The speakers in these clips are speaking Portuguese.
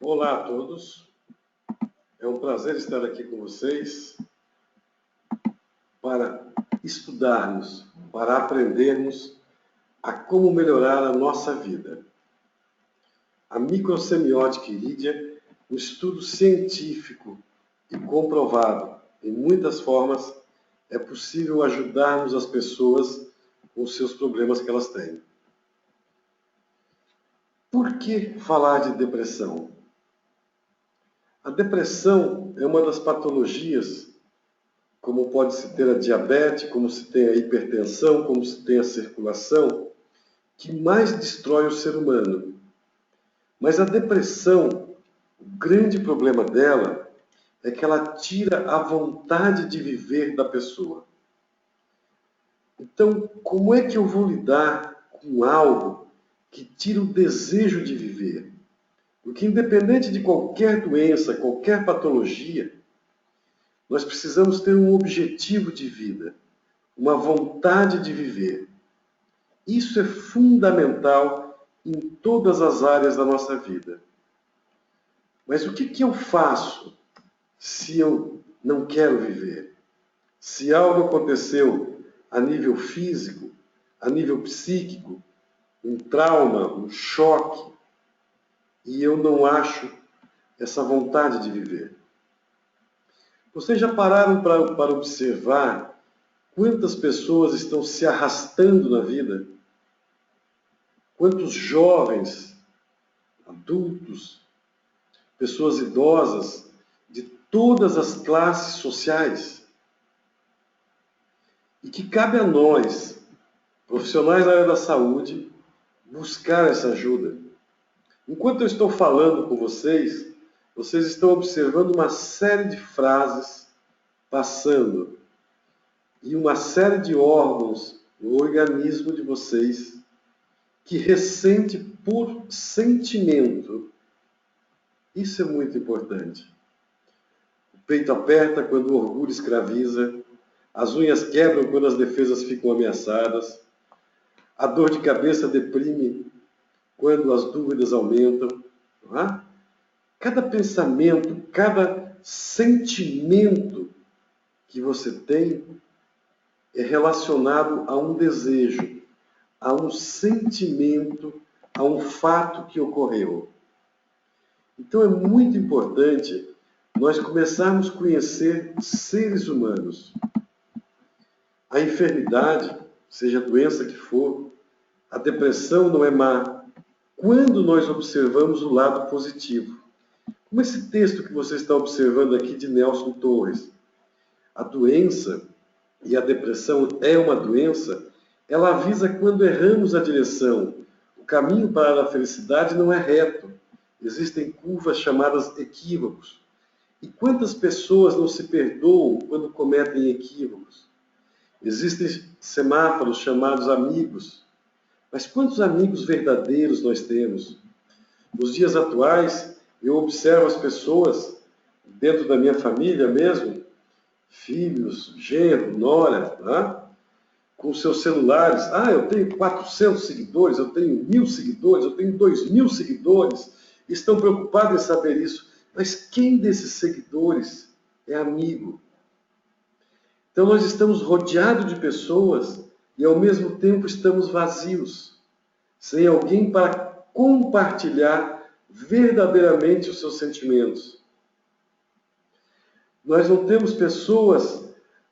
Olá a todos, é um prazer estar aqui com vocês para estudarmos, para aprendermos a como melhorar a nossa vida. A microsemiótica irídia, um estudo científico e comprovado em muitas formas, é possível ajudarmos as pessoas com os seus problemas que elas têm. Por que falar de depressão? A depressão é uma das patologias, como pode-se ter a diabetes, como se tem a hipertensão, como se tem a circulação, que mais destrói o ser humano. Mas a depressão, o grande problema dela é que ela tira a vontade de viver da pessoa. Então, como é que eu vou lidar com algo que tira o desejo de viver? Porque independente de qualquer doença, qualquer patologia, nós precisamos ter um objetivo de vida, uma vontade de viver. Isso é fundamental em todas as áreas da nossa vida. Mas o que eu faço se eu não quero viver? Se algo aconteceu a nível físico, a nível psíquico, um trauma, um choque, e eu não acho essa vontade de viver. Vocês já pararam para observar quantas pessoas estão se arrastando na vida? Quantos jovens, adultos, pessoas idosas, de todas as classes sociais? E que cabe a nós, profissionais da área da saúde, buscar essa ajuda. Enquanto eu estou falando com vocês, vocês estão observando uma série de frases passando e uma série de órgãos no organismo de vocês que ressente por sentimento. Isso é muito importante. O peito aperta quando o orgulho escraviza, as unhas quebram quando as defesas ficam ameaçadas, a dor de cabeça deprime quando as dúvidas aumentam. Não é? Cada pensamento, cada sentimento que você tem é relacionado a um desejo, a um sentimento, a um fato que ocorreu. Então é muito importante nós começarmos a conhecer seres humanos. A enfermidade, seja a doença que for, a depressão não é má, quando nós observamos o lado positivo. Como esse texto que você está observando aqui de Nelson Torres. A doença, e a depressão é uma doença, ela avisa quando erramos a direção. O caminho para a felicidade não é reto. Existem curvas chamadas equívocos. E quantas pessoas não se perdoam quando cometem equívocos? Existem semáforos chamados amigos. Mas quantos amigos verdadeiros nós temos? Nos dias atuais, eu observo as pessoas, dentro da minha família mesmo, filhos, genro, nora, né? Com seus celulares. Eu tenho 400 seguidores, eu tenho 1000 seguidores, eu tenho 2000 seguidores. Estão preocupados em saber isso. Mas quem desses seguidores é amigo? Então nós estamos rodeados de pessoas e ao mesmo tempo estamos vazios, sem alguém para compartilhar verdadeiramente os seus sentimentos. Nós não temos pessoas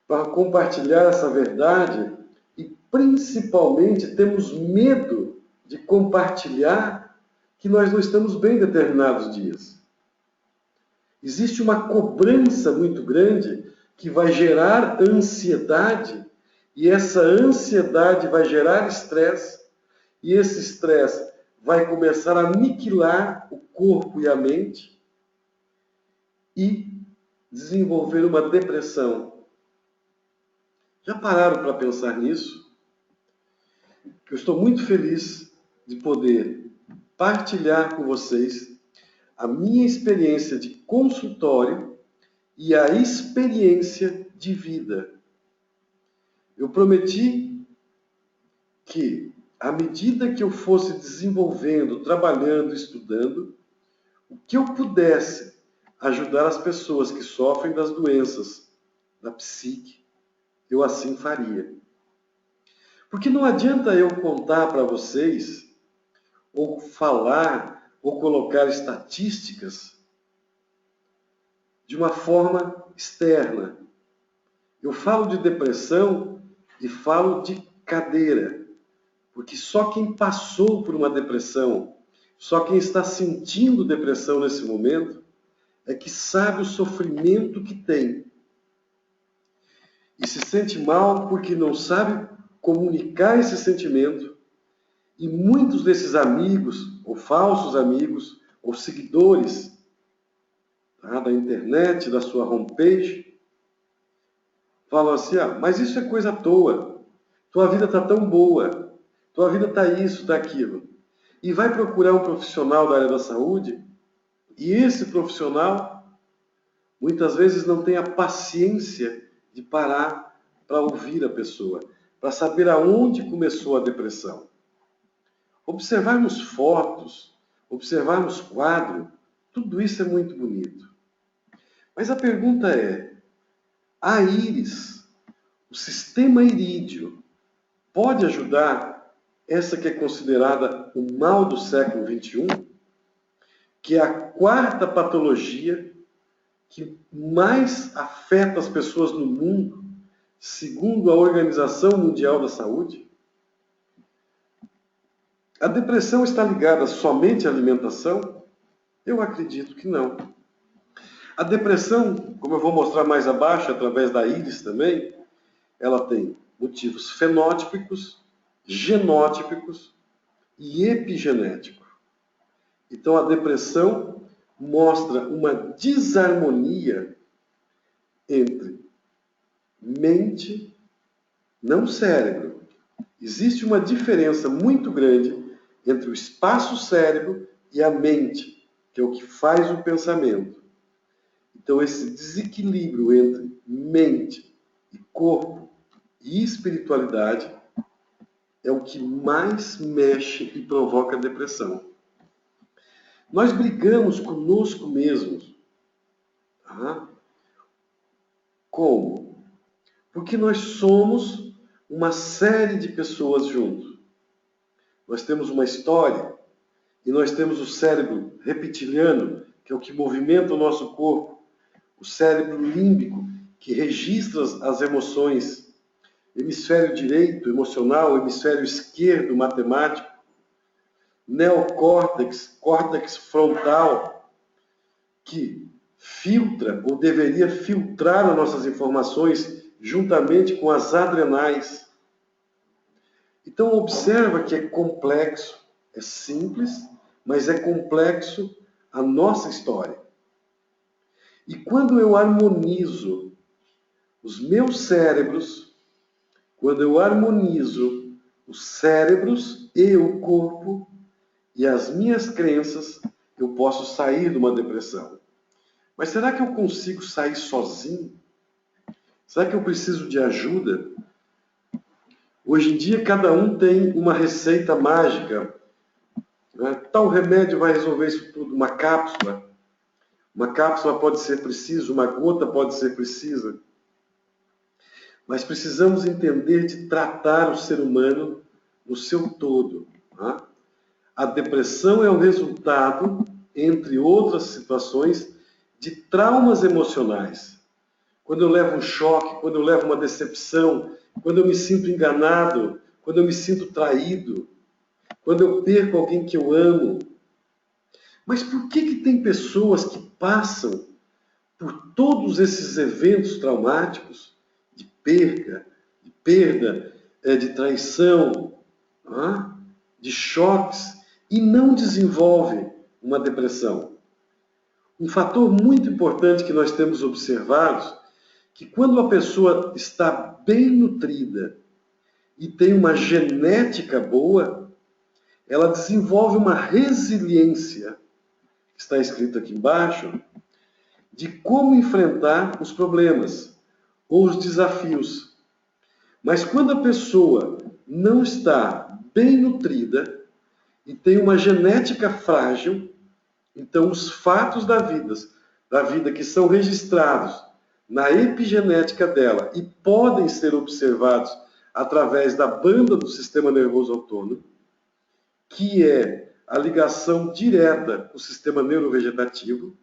para compartilhar essa verdade e, principalmente, temos medo de compartilhar que nós não estamos bem em determinados dias. Existe uma cobrança muito grande que vai gerar ansiedade e essa ansiedade vai gerar estresse e esse estresse vai começar a aniquilar o corpo e a mente e desenvolver uma depressão. Já pararam para pensar nisso? Eu estou muito feliz de poder partilhar com vocês a minha experiência de consultório e a experiência de vida. Eu prometi que, à medida que eu fosse desenvolvendo, trabalhando, estudando, o que eu pudesse ajudar as pessoas que sofrem das doenças da psique, eu assim faria. Porque não adianta eu contar para vocês, ou falar, ou colocar estatísticas de uma forma externa. Eu falo de depressão e falo de cadeira, porque só quem passou por uma depressão, só quem está sentindo depressão nesse momento, é que sabe o sofrimento que tem. E se sente mal porque não sabe comunicar esse sentimento. E muitos desses amigos, ou falsos amigos, ou seguidores da internet, da sua homepage, falam assim, mas isso é coisa à toa. Tua vida está tão boa. Tua vida está isso, está aquilo. E vai procurar um profissional da área da saúde, e esse profissional, muitas vezes, não tem a paciência de parar para ouvir a pessoa, para saber aonde começou a depressão. Observarmos fotos, observarmos quadro, tudo isso é muito bonito. Mas a pergunta é, a íris, o sistema irídeo, pode ajudar essa que é considerada o mal do século XXI, que é a quarta patologia que mais afeta as pessoas no mundo, segundo a Organização Mundial da Saúde? A depressão está ligada somente à alimentação? Eu acredito que não. A depressão, como eu vou mostrar mais abaixo, através da íris também, ela tem motivos fenótipicos, genótipicos e epigenéticos. Então a depressão mostra uma desarmonia entre mente, não cérebro. Existe uma diferença muito grande entre o espaço cérebro e a mente, que é o que faz o pensamento. Então, esse desequilíbrio entre mente e corpo e espiritualidade é o que mais mexe e provoca depressão. Nós brigamos conosco mesmos. Como? Porque nós somos uma série de pessoas juntos. Nós temos uma história e nós temos o cérebro reptiliano, que é o que movimenta o nosso corpo, o cérebro límbico, que registra as emoções, hemisfério direito, emocional, hemisfério esquerdo, matemático, neocórtex, córtex frontal, que filtra ou deveria filtrar as nossas informações juntamente com as adrenais. Então observa que é complexo, é simples, mas é complexo a nossa história. E quando eu harmonizo os meus cérebros, quando eu harmonizo os cérebros e o corpo e as minhas crenças, eu posso sair de uma depressão. Mas será que eu consigo sair sozinho? Será que eu preciso de ajuda? Hoje em dia, cada um tem uma receita mágica. Tal remédio vai resolver isso tudo. Uma cápsula. Uma cápsula pode ser precisa, uma gota pode ser precisa. Mas precisamos entender de tratar o ser humano no seu todo. A depressão é o resultado, entre outras situações, de traumas emocionais. Quando eu levo um choque, quando eu levo uma decepção, quando eu me sinto enganado, quando eu me sinto traído, quando eu perco alguém que eu amo. Mas por que tem pessoas que passam por todos esses eventos traumáticos, de perda, de traição, de choques, e não desenvolvem uma depressão? Um fator muito importante que nós temos observado, que quando a pessoa está bem nutrida e tem uma genética boa, ela desenvolve uma resiliência, que está escrito aqui embaixo, de como enfrentar os problemas ou os desafios. Mas quando a pessoa não está bem nutrida e tem uma genética frágil, Então, os fatos da vida que são registrados na epigenética dela e podem ser observados através da banda do sistema nervoso autônomo, que é a ligação direta com o sistema neurovegetativo,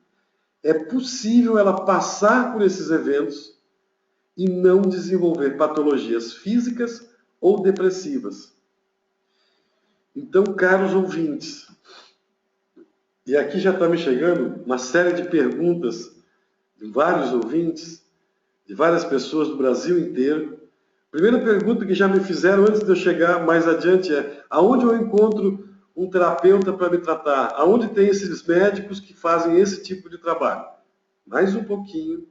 é possível ela passar por esses eventos e não desenvolver patologias físicas ou depressivas. Então, caros ouvintes, e aqui já está me chegando uma série de perguntas de vários ouvintes, de várias pessoas do Brasil inteiro. Primeira pergunta que já me fizeram antes de eu chegar mais adiante é: aonde eu encontro um terapeuta para me tratar? Aonde tem esses médicos que fazem esse tipo de trabalho? Mais um pouquinho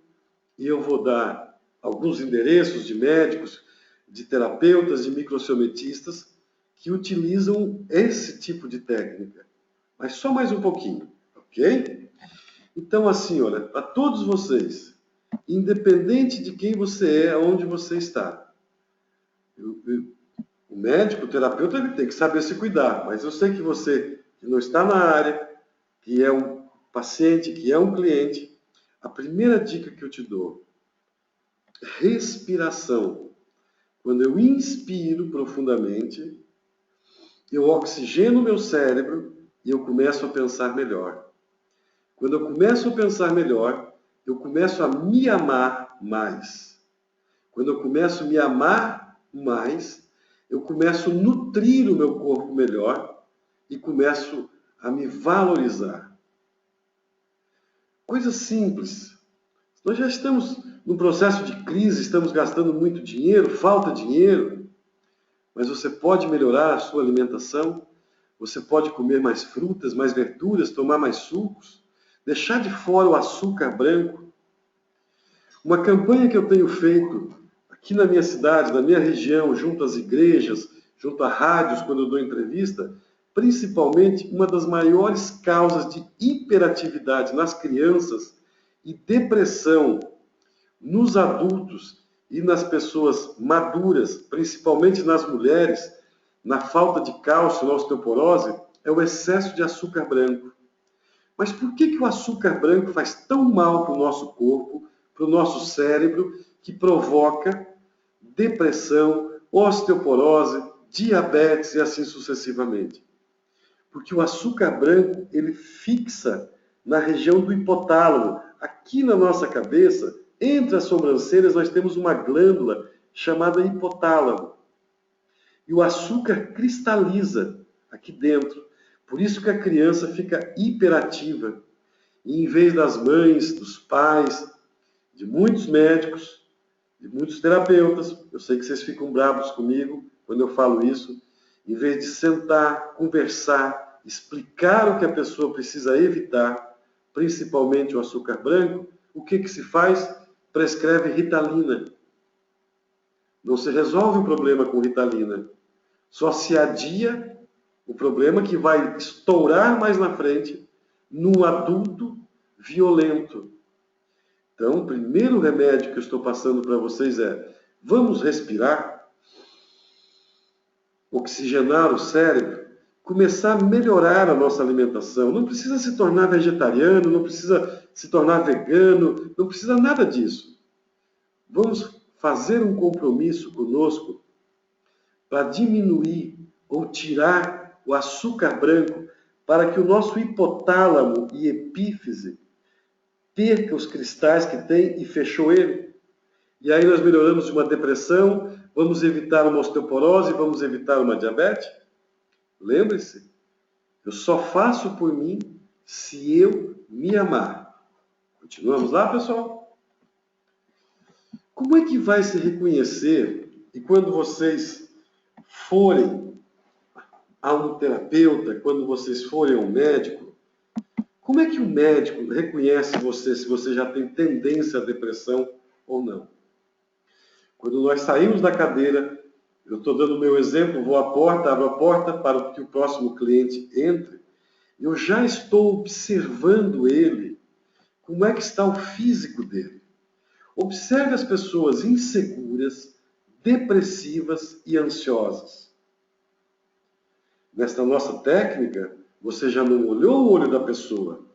e eu vou dar alguns endereços de médicos, de terapeutas, de microcionetistas que utilizam esse tipo de técnica. Mas só mais um pouquinho, ok? Então, assim, olha, para todos vocês, independente de quem você é, aonde você está, o médico, o terapeuta, ele tem que saber se cuidar, mas eu sei que você que não está na área, que é um paciente, que é um cliente, a primeira dica que eu te dou, respiração. Quando eu inspiro profundamente, eu oxigeno meu cérebro e eu começo a pensar melhor. Quando eu começo a pensar melhor, eu começo a me amar mais. Quando eu começo a me amar mais, eu começo a nutrir o meu corpo melhor e começo a me valorizar. Coisa simples. Nós já estamos num processo de crise, estamos gastando muito dinheiro, falta dinheiro, mas você pode melhorar a sua alimentação, você pode comer mais frutas, mais verduras, tomar mais sucos, deixar de fora o açúcar branco. Uma campanha que eu tenho feito aqui na minha cidade, na minha região, junto às igrejas, junto a rádios, quando eu dou entrevista, principalmente uma das maiores causas de hiperatividade nas crianças e depressão nos adultos e nas pessoas maduras, principalmente nas mulheres, na falta de cálcio, na osteoporose, é o excesso de açúcar branco. Mas por que o açúcar branco faz tão mal para o nosso corpo, para o nosso cérebro, que provoca depressão, osteoporose, diabetes e assim sucessivamente? Porque o açúcar branco, ele fixa na região do hipotálamo. Aqui na nossa cabeça, entre as sobrancelhas, nós temos uma glândula chamada hipotálamo. E o açúcar cristaliza aqui dentro. Por isso que a criança fica hiperativa. E em vez das mães, dos pais, de muitos médicos, de muitos terapeutas, eu sei que vocês ficam bravos comigo quando eu falo isso, em vez de sentar, conversar, explicar o que a pessoa precisa evitar, principalmente o açúcar branco, o que se faz? Prescreve Ritalina. Não se resolve o problema com Ritalina. Só se adia o problema que vai estourar mais na frente num adulto violento. Então, o primeiro remédio que eu estou passando para vocês é: vamos respirar, oxigenar o cérebro, começar a melhorar a nossa alimentação. Não precisa se tornar vegetariano, não precisa se tornar vegano, não precisa nada disso. Vamos fazer um compromisso conosco para diminuir ou tirar o açúcar branco para que o nosso hipotálamo e epífise perca os cristais que tem e fechou ele. E aí nós melhoramos de uma depressão, vamos evitar uma osteoporose, vamos evitar uma diabetes. Lembre-se, eu só faço por mim se eu me amar. Continuamos lá, pessoal? Como é que vai se reconhecer, e quando vocês forem a um terapeuta, quando vocês forem a um médico, como é que o médico reconhece você, se você já tem tendência à depressão ou não? Quando nós saímos da cadeira, eu estou dando o meu exemplo, vou à porta, abro a porta para que o próximo cliente entre, eu já estou observando ele, como é que está o físico dele. Observe as pessoas inseguras, depressivas e ansiosas. Nesta nossa técnica, você já não olhou o olho da pessoa,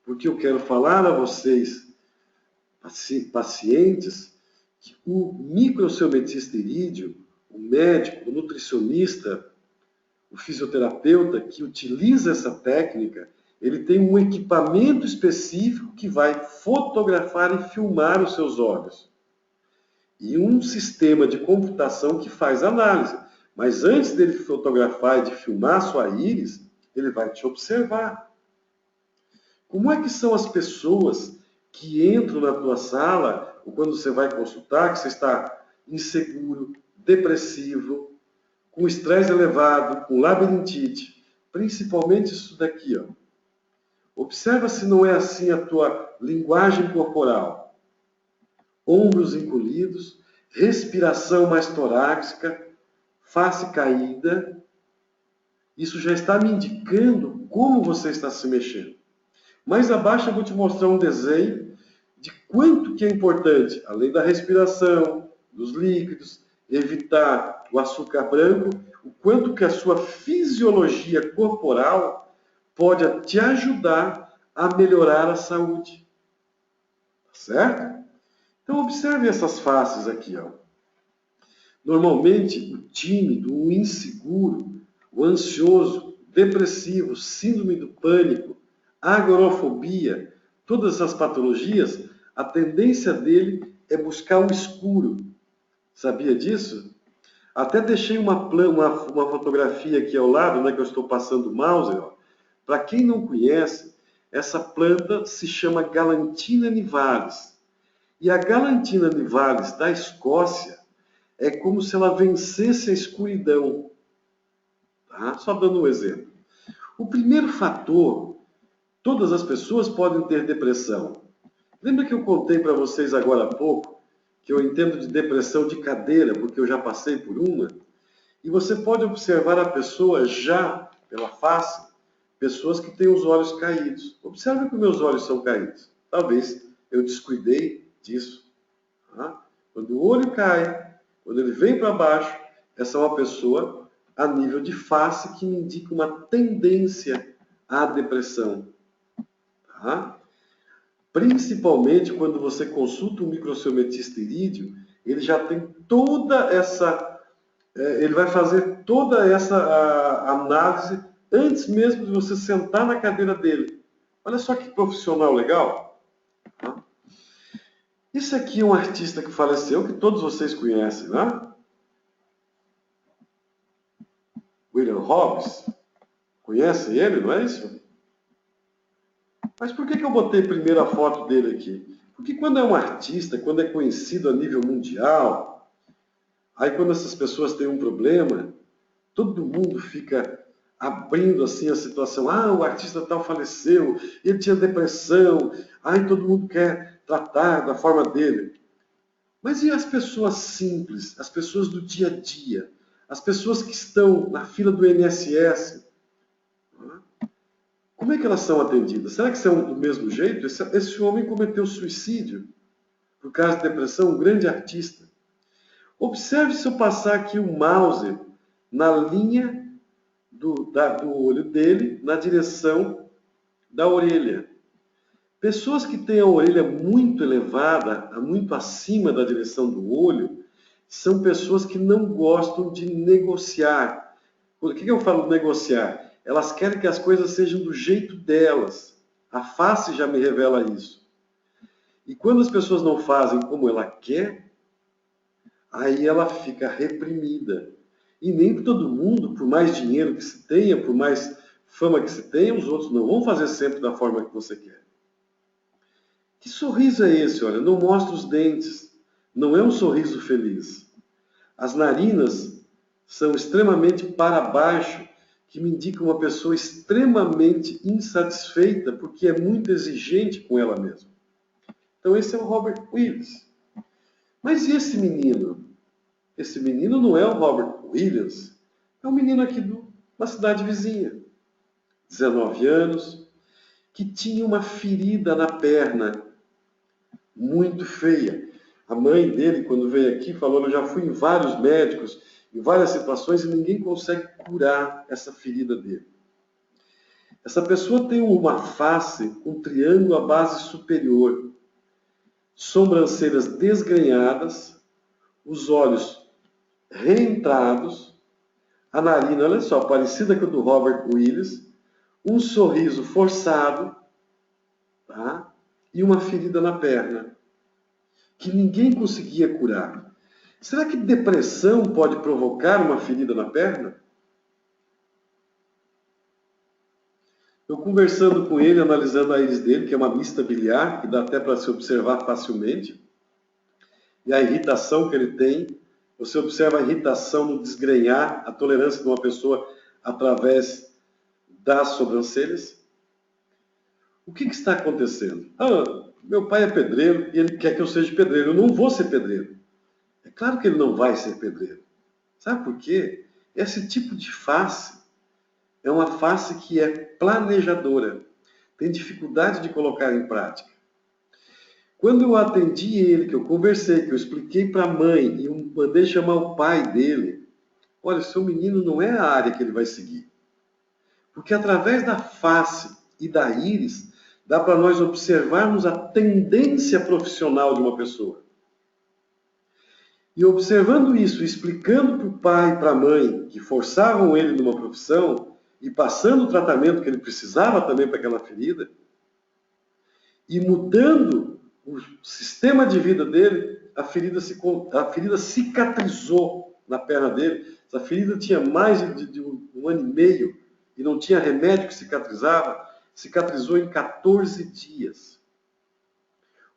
Porque eu quero falar a vocês, pacientes, que o microciometista irídeo, o médico, o nutricionista, o fisioterapeuta que utiliza essa técnica, ele tem um equipamento específico que vai fotografar e filmar os seus olhos. E um sistema de computação que faz análise. Mas antes dele fotografar e de filmar a sua íris, ele vai te observar. Como é que são as pessoas que entram na tua sala, ou quando você vai consultar, que você está inseguro, depressivo, com estresse elevado, com labirintite, principalmente isso daqui, ó. Observa se não é assim a tua linguagem corporal. Ombros encolhidos, respiração mais torácica, face caída. Isso já está me indicando como você está se mexendo. Mais abaixo eu vou te mostrar um desenho de quanto que é importante, além da respiração, dos líquidos, evitar o açúcar branco, o quanto que a sua fisiologia corporal pode te ajudar a melhorar a saúde. Certo? Então observe essas faces aqui, ó. Normalmente o tímido, o inseguro, o ansioso, depressivo, síndrome do pânico, agorafobia, todas essas patologias, a tendência dele é buscar o escuro. Sabia disso? Até deixei uma fotografia aqui ao lado, né, que eu estou passando o mouse. Para quem não conhece, essa planta se chama Galantina nivalis. E a Galantina nivalis da Escócia é como se ela vencesse a escuridão. Tá? Só dando um exemplo. O primeiro fator, todas as pessoas podem ter depressão. Lembra que eu contei para vocês agora há pouco que eu entendo de depressão de cadeira, porque eu já passei por uma? E você pode observar a pessoa já pela face, pessoas que têm os olhos caídos. Observe que meus olhos são caídos. Talvez eu descuidei disso. Tá? Quando o olho cai, quando ele vem para baixo, essa é uma pessoa a nível de face que me indica uma tendência à depressão. Tá? Principalmente quando você consulta um microciometista irídeo, ele já tem toda essa... ele vai fazer toda essa análise antes mesmo de você sentar na cadeira dele. Olha só que profissional legal. Tá? Isso aqui é um artista que faleceu, que todos vocês conhecem, né? William Hobbes. Conhecem ele, não é isso? Mas por que eu botei primeiro a foto dele aqui? Porque quando é um artista, quando é conhecido a nível mundial, aí quando essas pessoas têm um problema, todo mundo fica abrindo assim a situação. Ah, o artista tal faleceu, ele tinha depressão, aí todo mundo quer tratar da forma dele. Mas e as pessoas simples, as pessoas do dia a dia, as pessoas que estão na fila do INSS? Como é que elas são atendidas? Será que são do mesmo jeito? Esse homem cometeu suicídio por causa de depressão, um grande artista. Observe se eu passar aqui o mouse na linha do olho dele, na direção da orelha. Pessoas que têm a orelha muito elevada, muito acima da direção do olho, são pessoas que não gostam de negociar. O que eu falo negociar? Elas querem que as coisas sejam do jeito delas. A face já me revela isso. E quando as pessoas não fazem como ela quer, aí ela fica reprimida. E nem todo mundo, por mais dinheiro que se tenha, por mais fama que se tenha, os outros não vão fazer sempre da forma que você quer. Que sorriso é esse? Olha, não mostra os dentes. Não é um sorriso feliz. As narinas são extremamente para baixo, que me indica uma pessoa extremamente insatisfeita, porque é muito exigente com ela mesma. Então esse é o Robert Williams. Mas e esse menino? Esse menino não é o Robert Williams, é um menino aqui de uma cidade vizinha, 19 anos, que tinha uma ferida na perna, muito feia. A mãe dele, quando veio aqui, falou: eu já fui em vários médicos, em várias situações, e ninguém consegue curar essa ferida dele. Essa pessoa tem uma face, um triângulo à base superior, sobrancelhas desgrenhadas, os olhos reentrados, a narina, olha só, parecida com a do Robert Willis, um sorriso forçado, tá? E uma ferida na perna, que ninguém conseguia curar. Será que depressão pode provocar uma ferida na perna? Eu conversando com ele, analisando a íris dele, que é uma mista biliar, que dá até para se observar facilmente, e a irritação que ele tem, você observa a irritação no desgrenhar, a tolerância de uma pessoa através das sobrancelhas. O que está acontecendo? Meu pai é pedreiro e ele quer que eu seja pedreiro. Eu não vou ser pedreiro. É claro que ele não vai ser pedreiro. Sabe por quê? Esse tipo de face é uma face que é planejadora. Tem dificuldade de colocar em prática. Quando eu atendi ele, que eu conversei, que eu expliquei para a mãe e eu mandei chamar o pai dele, olha, seu menino não é a área que ele vai seguir. Porque através da face e da íris, dá para nós observarmos a tendência profissional de uma pessoa. E observando isso, explicando para o pai e para a mãe, que forçavam ele numa profissão, e passando o tratamento que ele precisava também para aquela ferida, e mudando o sistema de vida dele, a ferida cicatrizou na perna dele. Essa ferida tinha mais de um ano e meio e não tinha remédio que cicatrizava. Cicatrizou em 14 dias.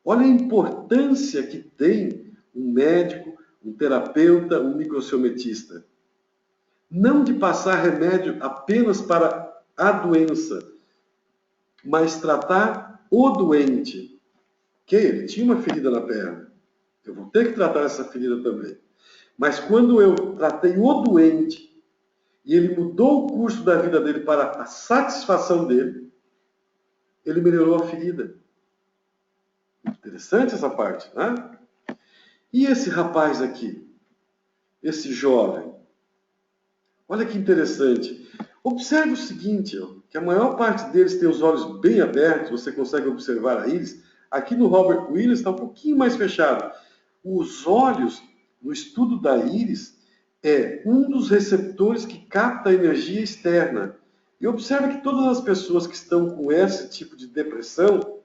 Olha a importância que tem um médico, um terapeuta, um microciometista. Não de passar remédio apenas para a doença, mas tratar o doente. Que ele tinha uma ferida na perna. Eu vou ter que tratar essa ferida também. Mas quando eu tratei o doente e ele mudou o curso da vida dele para a satisfação dele, ele melhorou a ferida. Interessante essa parte, né? E esse rapaz aqui? Esse jovem? Olha que interessante. Observe o seguinte, ó, que a maior parte deles tem os olhos bem abertos, você consegue observar a íris. Aqui no Robert Willis está um pouquinho mais fechado. Os olhos, no estudo da íris, é um dos receptores que capta a energia externa. E observe que todas as pessoas que estão com esse tipo de depressão,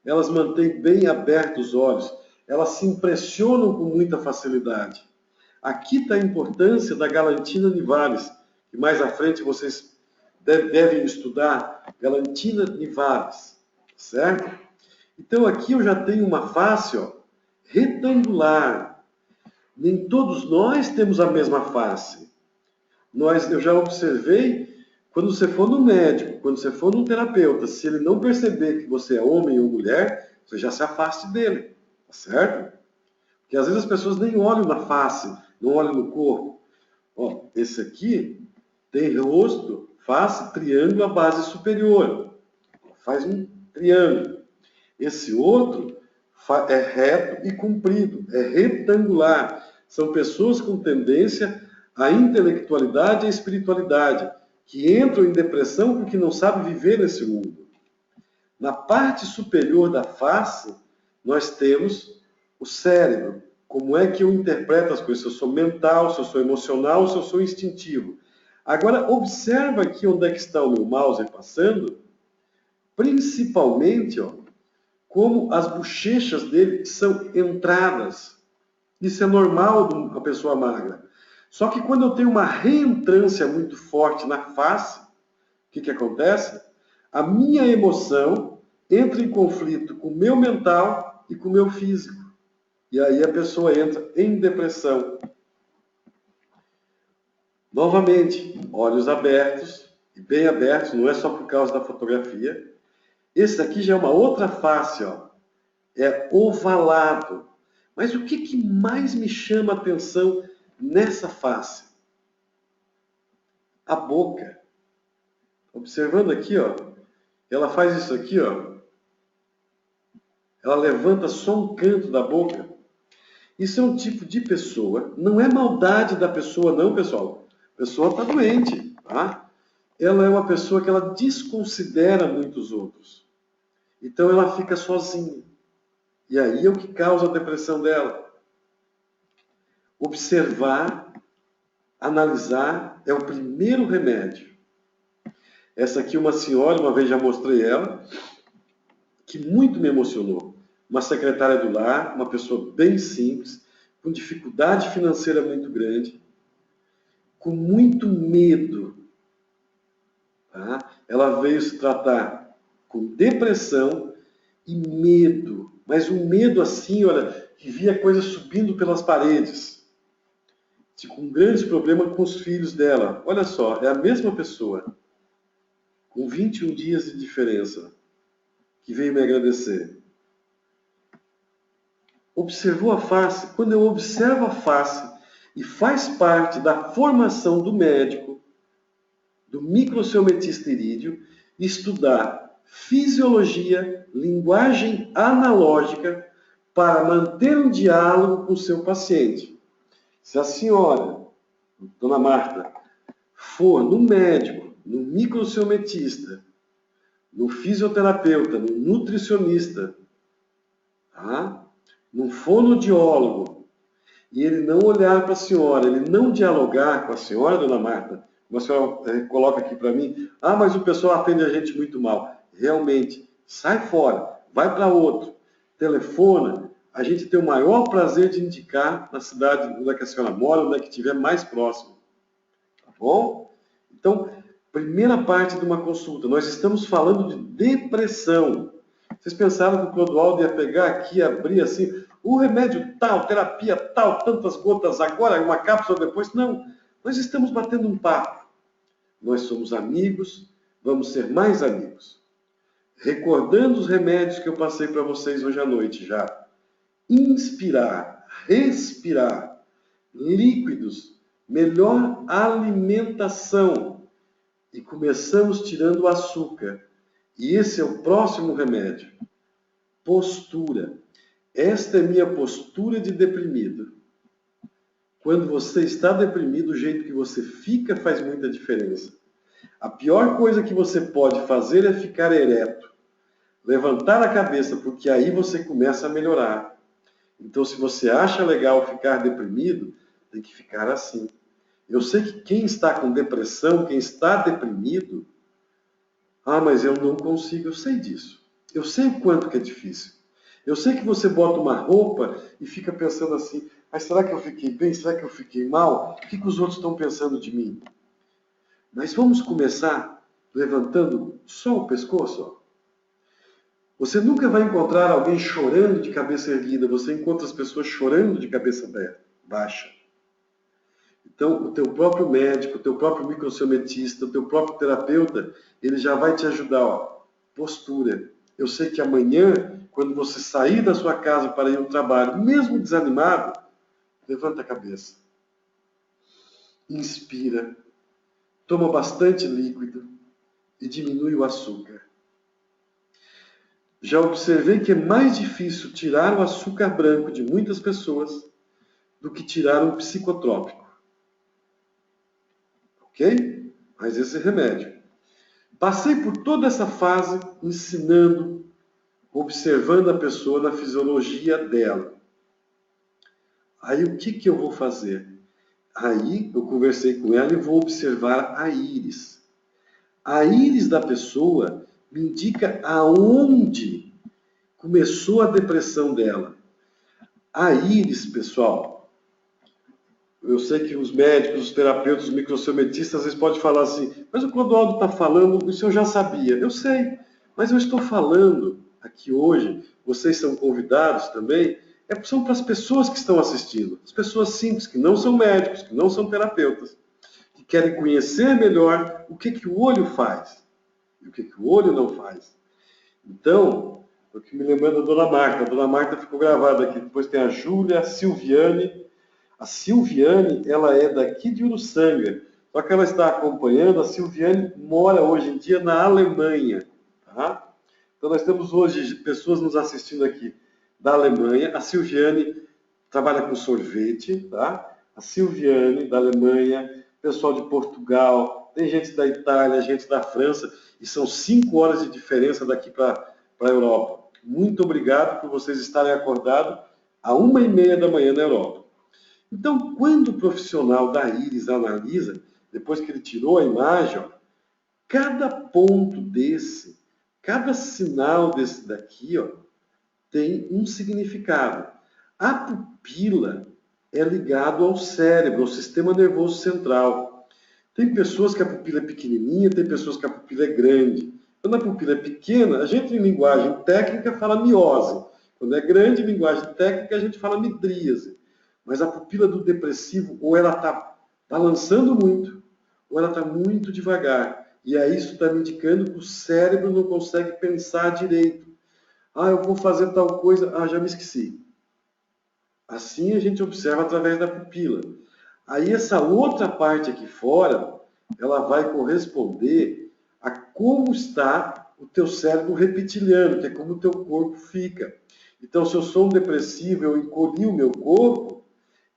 elas mantêm bem abertos os olhos, elas se impressionam com muita facilidade. Aqui está a importância da Galantina nivalis, que mais à frente vocês devem estudar, Galantina nivalis, certo? Então aqui eu já tenho uma face, ó, retangular. Nem todos nós temos a mesma face. Eu já observei, quando você for no médico, quando você for no terapeuta, se ele não perceber que você é homem ou mulher, você já se afaste dele, tá certo? Porque às vezes as pessoas nem olham na face, não olham no corpo. Ó, esse aqui tem rosto, face, triângulo à base superior. Faz um triângulo. Esse outro é reto e comprido, é retangular. São pessoas com tendência à intelectualidade e à espiritualidade, que entram em depressão porque não sabem viver nesse mundo. Na parte superior da face, nós temos o cérebro. Como é que eu interpreto as coisas? Se eu sou mental, se eu sou emocional, se eu sou instintivo. Agora, observa aqui onde é que está o meu mouse passando. Principalmente, ó, como as bochechas dele são entradas. Isso é normal de uma pessoa magra. Só que quando eu tenho uma reentrância muito forte na face, o que acontece? A minha emoção entra em conflito com o meu mental e com o meu físico. E aí a pessoa entra em depressão. Novamente, olhos abertos, e bem abertos, não é só por causa da fotografia. Esse aqui já é uma outra face, ó. É ovalado. Mas o que mais me chama a atenção nessa face? A boca. Observando aqui, ó, ela faz isso aqui, ó. Ela levanta só um canto da boca. Isso é um tipo de pessoa, não é maldade da pessoa não, pessoal. A pessoa está doente, tá? ela é uma pessoa que ela desconsidera muitos outros. Então ela fica sozinha. E aí é o que causa a depressão dela. Observar, analisar é o primeiro remédio. Essa aqui, uma senhora, uma vez já mostrei ela, que muito me emocionou. Uma secretária do lar, uma pessoa bem simples, com dificuldade financeira muito grande, com muito medo. Tá? Ela veio se tratar com depressão e medo. Mas um medo assim, olha, que via coisas subindo pelas paredes. Com um grande problema com os filhos dela. Olha só, é a mesma pessoa, com 21 dias de diferença, que veio me agradecer. Observou a face? Quando eu observo a face, e faz parte da formação do médico, do microciometista irídeo, estudar fisiologia, linguagem analógica, para manter um diálogo com o seu paciente. Se a senhora, dona Marta, for no médico, no microciometista, no fisioterapeuta, no nutricionista, tá? No fonoaudiólogo, e ele não olhar para a senhora, ele não dialogar com a senhora, dona Marta, como a senhora coloca aqui para mim, mas o pessoal atende a gente muito mal. Realmente, sai fora, vai para outro, telefona, a gente tem o maior prazer de indicar na cidade onde é que a senhora mora, onde é que estiver mais próximo. Tá bom? Então, primeira parte de uma consulta, nós estamos falando de depressão. Vocês pensaram que o Clodoaldo ia pegar aqui, abrir assim, o remédio tal, terapia tal, tantas gotas agora, uma cápsula depois? Não, nós estamos batendo um papo. Nós somos amigos, vamos ser mais amigos. Recordando os remédios que eu passei para vocês hoje à noite já. Inspirar, respirar, líquidos, melhor alimentação. E começamos tirando o açúcar. E esse é o próximo remédio. Postura. Esta é minha postura de deprimido. Quando você está deprimido, o jeito que você fica faz muita diferença. A pior coisa que você pode fazer é ficar ereto. Levantar a cabeça, porque aí você começa a melhorar. Então, se você acha legal ficar deprimido, tem que ficar assim. Eu sei que quem está com depressão, quem está deprimido, mas eu não consigo, eu sei disso. Eu sei o quanto que é difícil. Eu sei que você bota uma roupa e fica pensando assim, mas será que eu fiquei bem? Será que eu fiquei mal? O que os outros estão pensando de mim? Mas vamos começar levantando só o pescoço. Ó. Você nunca vai encontrar alguém chorando de cabeça erguida, você encontra as pessoas chorando de cabeça baixa. Então, o teu próprio médico, o teu próprio microciometista, o teu próprio terapeuta, ele já vai te ajudar. Ó. Postura. Eu sei que amanhã, quando você sair da sua casa para ir ao trabalho, mesmo desanimado, levanta a cabeça. Inspira. Toma bastante líquido e diminui o açúcar. Já observei que é mais difícil tirar o açúcar branco de muitas pessoas do que tirar um psicotrópico. Ok? Mas esse é remédio. Passei por toda essa fase ensinando, observando a pessoa na fisiologia dela. Aí o que eu vou fazer? Aí eu conversei com ela e vou observar a íris. A íris da pessoa me indica aonde começou a depressão dela. A íris, pessoal, eu sei que os médicos, os terapeutas, os microciometistas, às vezes podem falar assim, mas o Clodoaldo está falando, isso eu já sabia. Eu sei, mas eu estou falando aqui hoje, vocês são convidados também, são para as pessoas que estão assistindo, as pessoas simples, que não são médicos, que não são terapeutas, que querem conhecer melhor o que o olho faz e o que o olho não faz. Então, eu que me lembrando da Dona Marta. A Dona Marta ficou gravada aqui. Depois tem a Júlia, a Silviane. A Silviane, ela é daqui de Uruçanga. Só que ela está acompanhando. A Silviane mora hoje em dia na Alemanha. Tá? Então, nós temos hoje pessoas nos assistindo aqui da Alemanha. A Silviane trabalha com sorvete. Tá? A Silviane, da Alemanha. Pessoal de Portugal, tem gente da Itália, gente da França, e são 5 horas de diferença daqui para a Europa. Muito obrigado por vocês estarem acordados à 1h30 da manhã na Europa. Então, quando o profissional da íris analisa, depois que ele tirou a imagem, ó, cada ponto desse, cada sinal desse daqui, ó, tem um significado. A pupila é ligado ao cérebro, ao sistema nervoso central. Tem pessoas que a pupila é pequenininha, tem pessoas que a pupila é grande. Quando a pupila é pequena, a gente em linguagem técnica fala miose. Quando é grande, em linguagem técnica, a gente fala midríase. Mas a pupila do depressivo, ou ela está balançando muito, ou ela está muito devagar. E aí isso está me indicando que o cérebro não consegue pensar direito. Ah, eu vou fazer tal coisa, já me esqueci. Assim a gente observa através da pupila. Aí essa outra parte aqui fora, ela vai corresponder a como está o teu cérebro reptiliano, que é como o teu corpo fica. Então, se eu sou um depressivo, eu encolhi o meu corpo,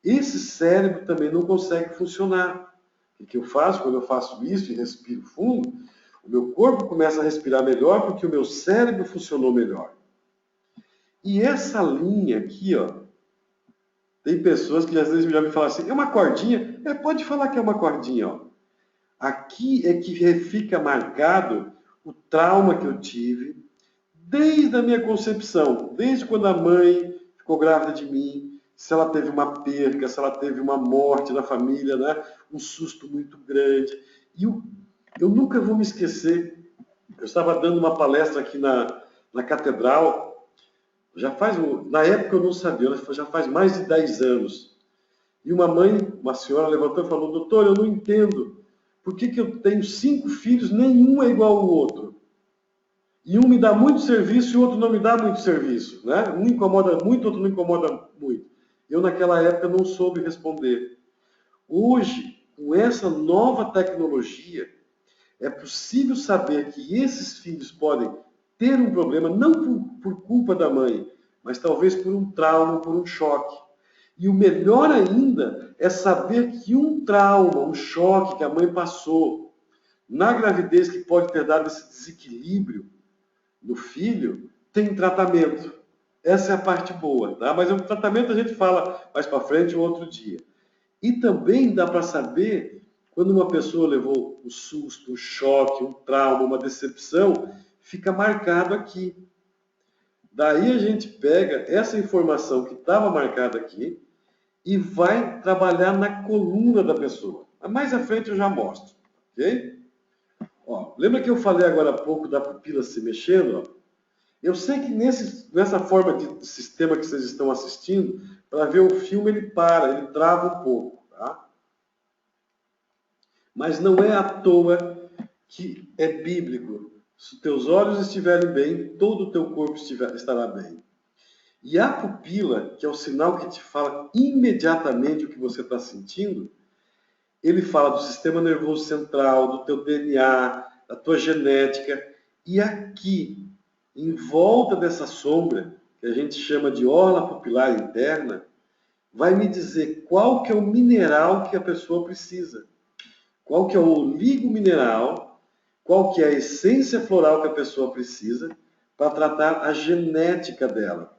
esse cérebro também não consegue funcionar. O que eu faço quando eu faço isso e respiro fundo? O meu corpo começa a respirar melhor porque o meu cérebro funcionou melhor. E essa linha aqui, ó, tem pessoas que às vezes já me falam assim, é uma cordinha? Pode falar que é uma cordinha, ó. Aqui é que fica marcado o trauma que eu tive desde a minha concepção, desde quando a mãe ficou grávida de mim, se ela teve uma perca, se ela teve uma morte na família, né? Um susto muito grande. E eu nunca vou me esquecer, eu estava dando uma palestra aqui na catedral, na época eu não sabia, já faz mais de 10 anos. E uma senhora levantou e falou, doutor, eu não entendo, por que eu tenho 5 filhos, nenhum é igual ao outro? E um me dá muito serviço e o outro não me dá muito serviço, né? Um incomoda muito, outro não incomoda muito. Eu naquela época não soube responder. Hoje, com essa nova tecnologia, é possível saber que esses filhos podem ter um problema, não por culpa da mãe, mas talvez por um trauma, por um choque. E o melhor ainda é saber que um trauma, um choque que a mãe passou na gravidez, que pode ter dado esse desequilíbrio no filho, tem tratamento. Essa é a parte boa, tá? Mas o tratamento a gente fala mais para frente um outro dia. E também dá para saber quando uma pessoa levou um susto, um choque, um trauma, uma decepção, fica marcado aqui. Daí a gente pega essa informação que estava marcada aqui e vai trabalhar na coluna da pessoa. Mais à frente eu já mostro, ok? Ó, lembra que eu falei agora há pouco da pupila se mexendo? Ó? Eu sei que nessa forma de sistema que vocês estão assistindo, para ver o filme ele para, ele trava um pouco, tá? Mas não é à toa que é bíblico. Se os teus olhos estiverem bem, todo o teu corpo estará bem. E a pupila, que é o sinal que te fala imediatamente o que você está sentindo, ele fala do sistema nervoso central, do teu DNA, da tua genética. E aqui, em volta dessa sombra, que a gente chama de orla pupilar interna, vai me dizer qual que é o mineral que a pessoa precisa. Qual que é o oligomineral, qual que é a essência floral que a pessoa precisa para tratar a genética dela.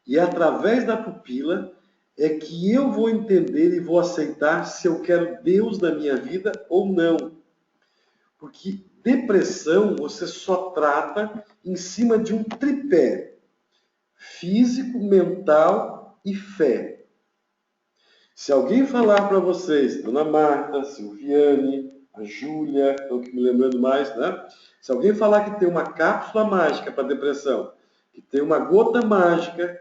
E através da pupila é que eu vou entender e vou aceitar se eu quero Deus na minha vida ou não. Porque depressão você só trata em cima de um tripé: físico, mental e fé. Se alguém falar para vocês, Dona Marta, Silviane, a Júlia, estou aqui me lembrando mais, né? Se alguém falar que tem uma cápsula mágica para depressão, que tem uma gota mágica,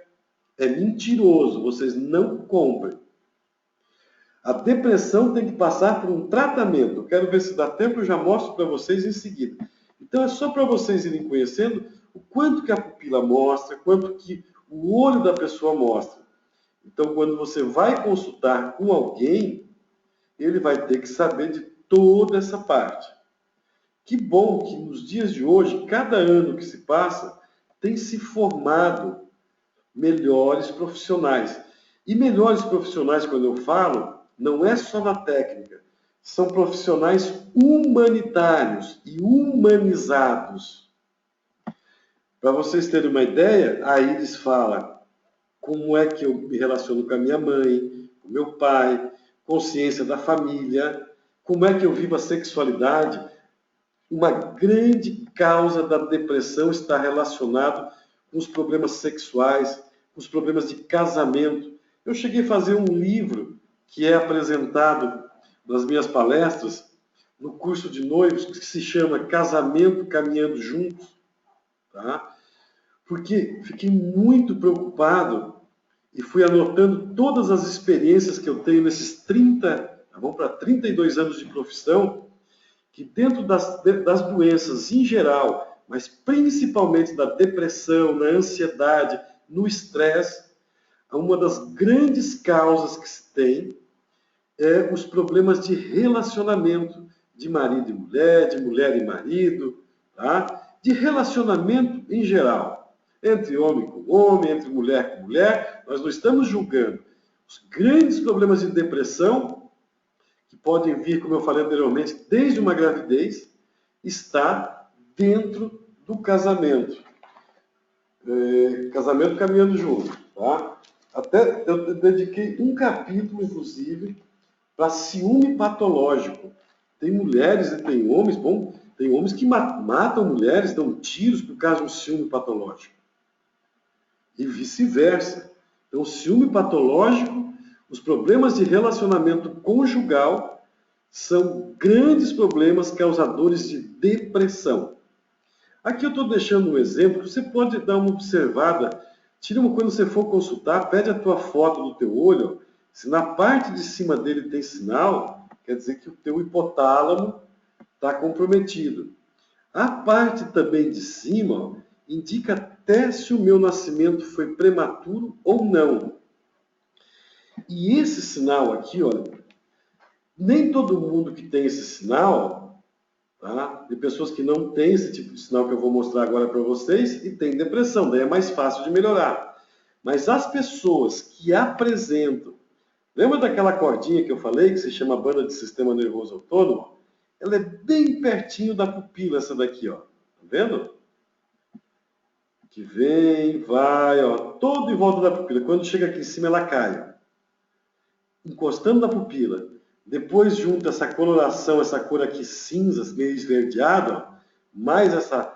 é mentiroso, vocês não comprem. A depressão tem que passar por um tratamento. Eu quero ver se dá tempo, eu já mostro para vocês em seguida. Então é só para vocês irem conhecendo o quanto que a pupila mostra, quanto que o olho da pessoa mostra. Então, quando você vai consultar com alguém, ele vai ter que saber de toda essa parte. Que bom que nos dias de hoje, cada ano que se passa, tem se formado melhores profissionais. E melhores profissionais, quando eu falo, não é só na técnica. são profissionais humanitários e humanizados. Para vocês terem uma ideia, a Iris fala como é que eu me relaciono com a minha mãe, com o meu pai, consciência da família, como é que eu vivo a sexualidade. Uma grande causa da depressão está relacionada com os problemas sexuais, com os problemas de casamento. Eu cheguei a fazer um livro que é apresentado nas minhas palestras, no curso de noivos, que se chama Casamento Caminhando Juntos, tá? Porque fiquei muito preocupado e fui anotando todas as experiências que eu tenho nesses 32 anos de profissão, que dentro das doenças em geral, mas principalmente da depressão, na ansiedade, no estresse, uma das grandes causas que se tem é os problemas de relacionamento de marido e mulher, de mulher e marido, tá? De relacionamento em geral, entre homem com homem, entre mulher com mulher. Nós não estamos julgando. Os grandes problemas de depressão, que podem vir, como eu falei anteriormente, desde uma gravidez, está dentro do casamento. Casamento caminhando junto, tá? Até eu dediquei um capítulo, inclusive, para ciúme patológico. Tem mulheres e tem homens, tem homens que matam mulheres, dão tiros por causa de um ciúme patológico. E vice-versa. Então, o ciúme patológico, os problemas de relacionamento conjugal são grandes problemas causadores de depressão. Aqui eu estou deixando um exemplo, você pode dar uma observada. Quando você for consultar, pede a tua foto do teu olho. Se na parte de cima dele tem sinal, quer dizer que o teu hipotálamo está comprometido. A parte também de cima indica até se o meu nascimento foi prematuro ou não. E esse sinal aqui, olha, nem todo mundo que tem esse sinal, tá? Tem pessoas que não têm esse tipo de sinal que eu vou mostrar agora para vocês e tem depressão, daí é mais fácil de melhorar. Mas as pessoas que apresentam, lembra daquela cordinha que eu falei, que se chama banda de sistema nervoso autônomo? Ela é bem pertinho da pupila, essa daqui, ó. Tá vendo? Que vem, vai, ó, todo em volta da pupila. Quando chega aqui em cima, ela cai, ó, encostando na pupila. Depois junta essa coloração, essa cor aqui cinza, meio esverdeada, ó, mais essa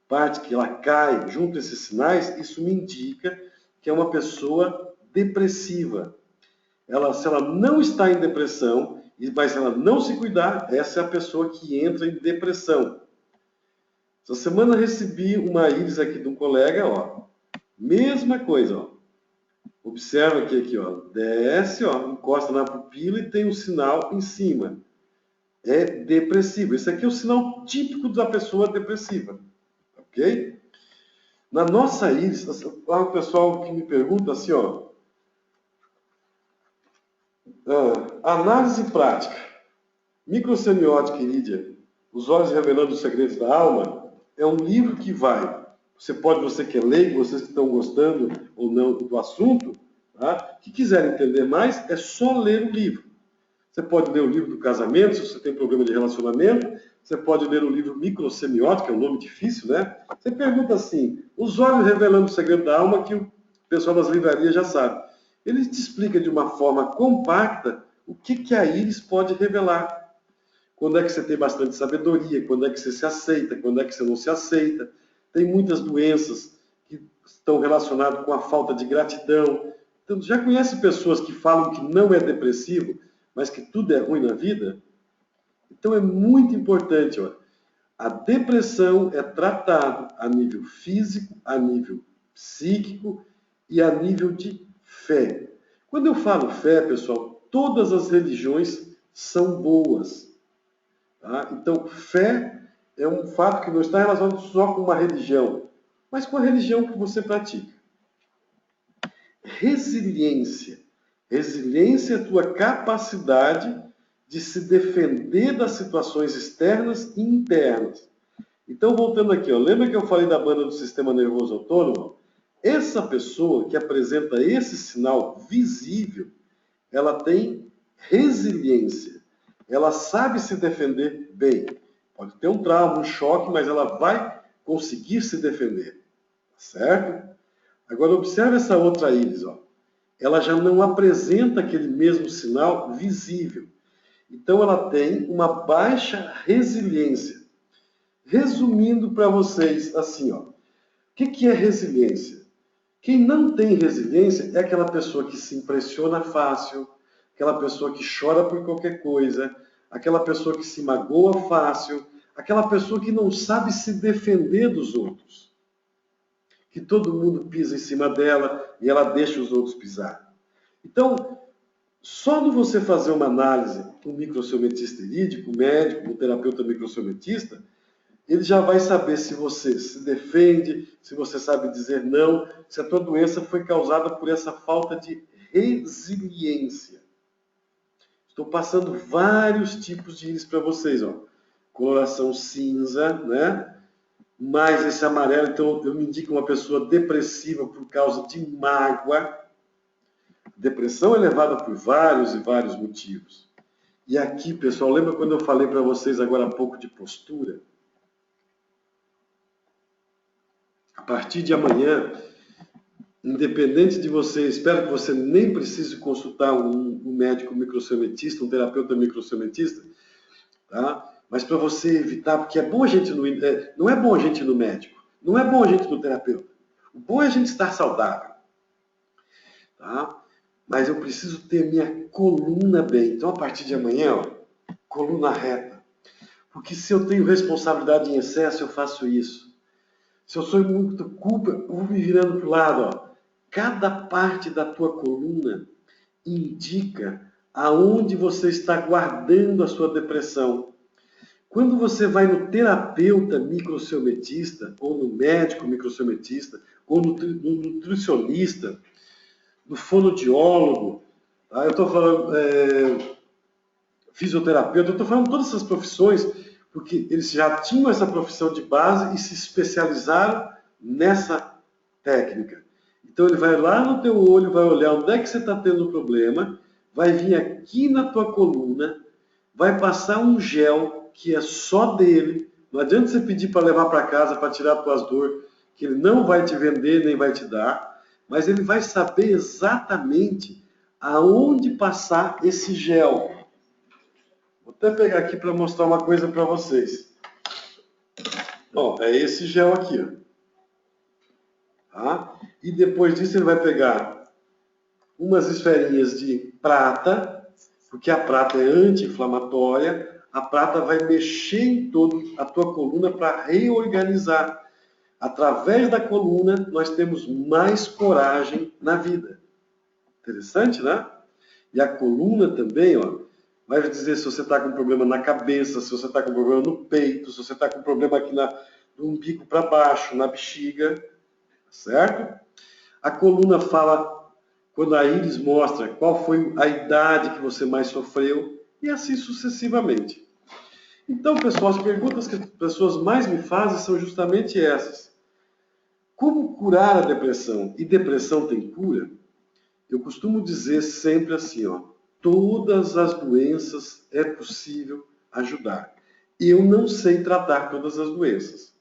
parte que ela cai, junto esses sinais, isso me indica que é uma pessoa depressiva. Se ela não está em depressão, mas se ela não se cuidar, essa é a pessoa que entra em depressão. Essa semana recebi uma íris aqui de um colega, ó. Mesma coisa, ó. Observa aqui, ó. Desce, ó, encosta na pupila e tem um sinal em cima. É depressivo. Esse aqui é o sinal típico da pessoa depressiva. Ok? Na nossa íris, o pessoal que me pergunta assim, ó. Análise prática. Microsemiótica irídia. Os olhos revelando os segredos da alma. É um livro que você que é leigo, vocês que estão gostando ou não do assunto, tá? Que quiserem entender mais, é só ler o livro. Você pode ler o livro do casamento, se você tem problema de relacionamento. Você pode ler o livro Microsemiótica, é um nome difícil, né? Você pergunta assim, os olhos revelando o segredo da alma, que o pessoal das livrarias já sabe. Ele te explica de uma forma compacta o que a íris pode revelar. Quando é que você tem bastante sabedoria, quando é que você se aceita, quando é que você não se aceita. Tem muitas doenças que estão relacionadas com a falta de gratidão. Então, já conhece pessoas que falam que não é depressivo, mas que tudo é ruim na vida? Então é muito importante, ó. A depressão é tratada a nível físico, a nível psíquico e a nível de fé. Quando eu falo fé, pessoal, todas as religiões são boas. Tá? Então, fé é um fato que não está relacionado só com uma religião, mas com a religião que você pratica. Resiliência. Resiliência é a tua capacidade de se defender das situações externas e internas. Então, voltando aqui, ó, lembra que eu falei da banda do sistema nervoso autônomo? Essa pessoa que apresenta esse sinal visível, ela tem resiliência. ela sabe se defender bem. Pode ter um trauma, um choque, mas ela vai conseguir se defender. Certo? Agora observe essa outra íris, ó. Ela já não apresenta aquele mesmo sinal visível. Então ela tem uma baixa resiliência. Resumindo para vocês assim, ó. O que é resiliência? Quem não tem resiliência é aquela pessoa que se impressiona fácil, aquela pessoa que chora por qualquer coisa, aquela pessoa que se magoa fácil, aquela pessoa que não sabe se defender dos outros. Que todo mundo pisa em cima dela e ela deixa os outros pisar. Então, só no você fazer uma análise com o microciometista irídico, o médico, o terapeuta microciometista, ele já vai saber se você se defende, se você sabe dizer não, se a tua doença foi causada por essa falta de resiliência. Estou passando vários tipos de íris para vocês, ó. Coloração cinza, né? Mais esse amarelo, então eu me indico uma pessoa depressiva por causa de mágoa. Depressão é levada por vários e vários motivos. E aqui, pessoal, lembra quando eu falei para vocês agora há pouco de postura? A partir de amanhã, independente de você, espero que você nem precise consultar um médico microciometista, um terapeuta microciometista, tá? Mas para você evitar, porque é bom a gente não é bom a gente ir no médico, não é bom a gente ir no terapeuta. O bom é a gente estar saudável, tá? Mas eu preciso ter minha coluna bem. Então, a partir de amanhã, ó, coluna reta. Porque se eu tenho responsabilidade em excesso, eu faço isso. Se eu sou muito culpa, eu vou me virando para o lado. Ó. Cada parte da tua coluna indica aonde você está guardando a sua depressão. Quando você vai no terapeuta microciometista, ou no médico microciometista, ou no nutricionista, no fonoaudiólogo, tá? Eu estou falando fisioterapeuta, eu estou falando todas essas profissões, porque eles já tinham essa profissão de base e se especializaram nessa técnica. Então ele vai lá no teu olho, vai olhar onde é que você está tendo problema, vai vir aqui na tua coluna, vai passar um gel que é só dele. Não adianta você pedir para levar para casa para tirar as tuas dores, que ele não vai te vender nem vai te dar, mas ele vai saber exatamente aonde passar esse gel. Vou até pegar aqui para mostrar uma coisa para vocês. Ó, é esse gel aqui, ó. Tá? E depois disso ele vai pegar umas esferinhas de prata, porque a prata é anti-inflamatória. A prata vai mexer em toda a tua coluna para reorganizar. Através da coluna, nós temos mais coragem na vida. Interessante, né? E a coluna também, ó, vai dizer se você está com problema na cabeça, se você está com problema no peito, se você está com problema aqui do umbigo para baixo, na bexiga, certo? A coluna fala, quando a íris mostra qual foi a idade que você mais sofreu, e assim sucessivamente. Então, pessoal, as perguntas que as pessoas mais me fazem são justamente essas. Como curar a depressão? E depressão tem cura? Eu costumo dizer sempre assim, ó, todas as doenças é possível ajudar. Eu não sei tratar todas as doenças.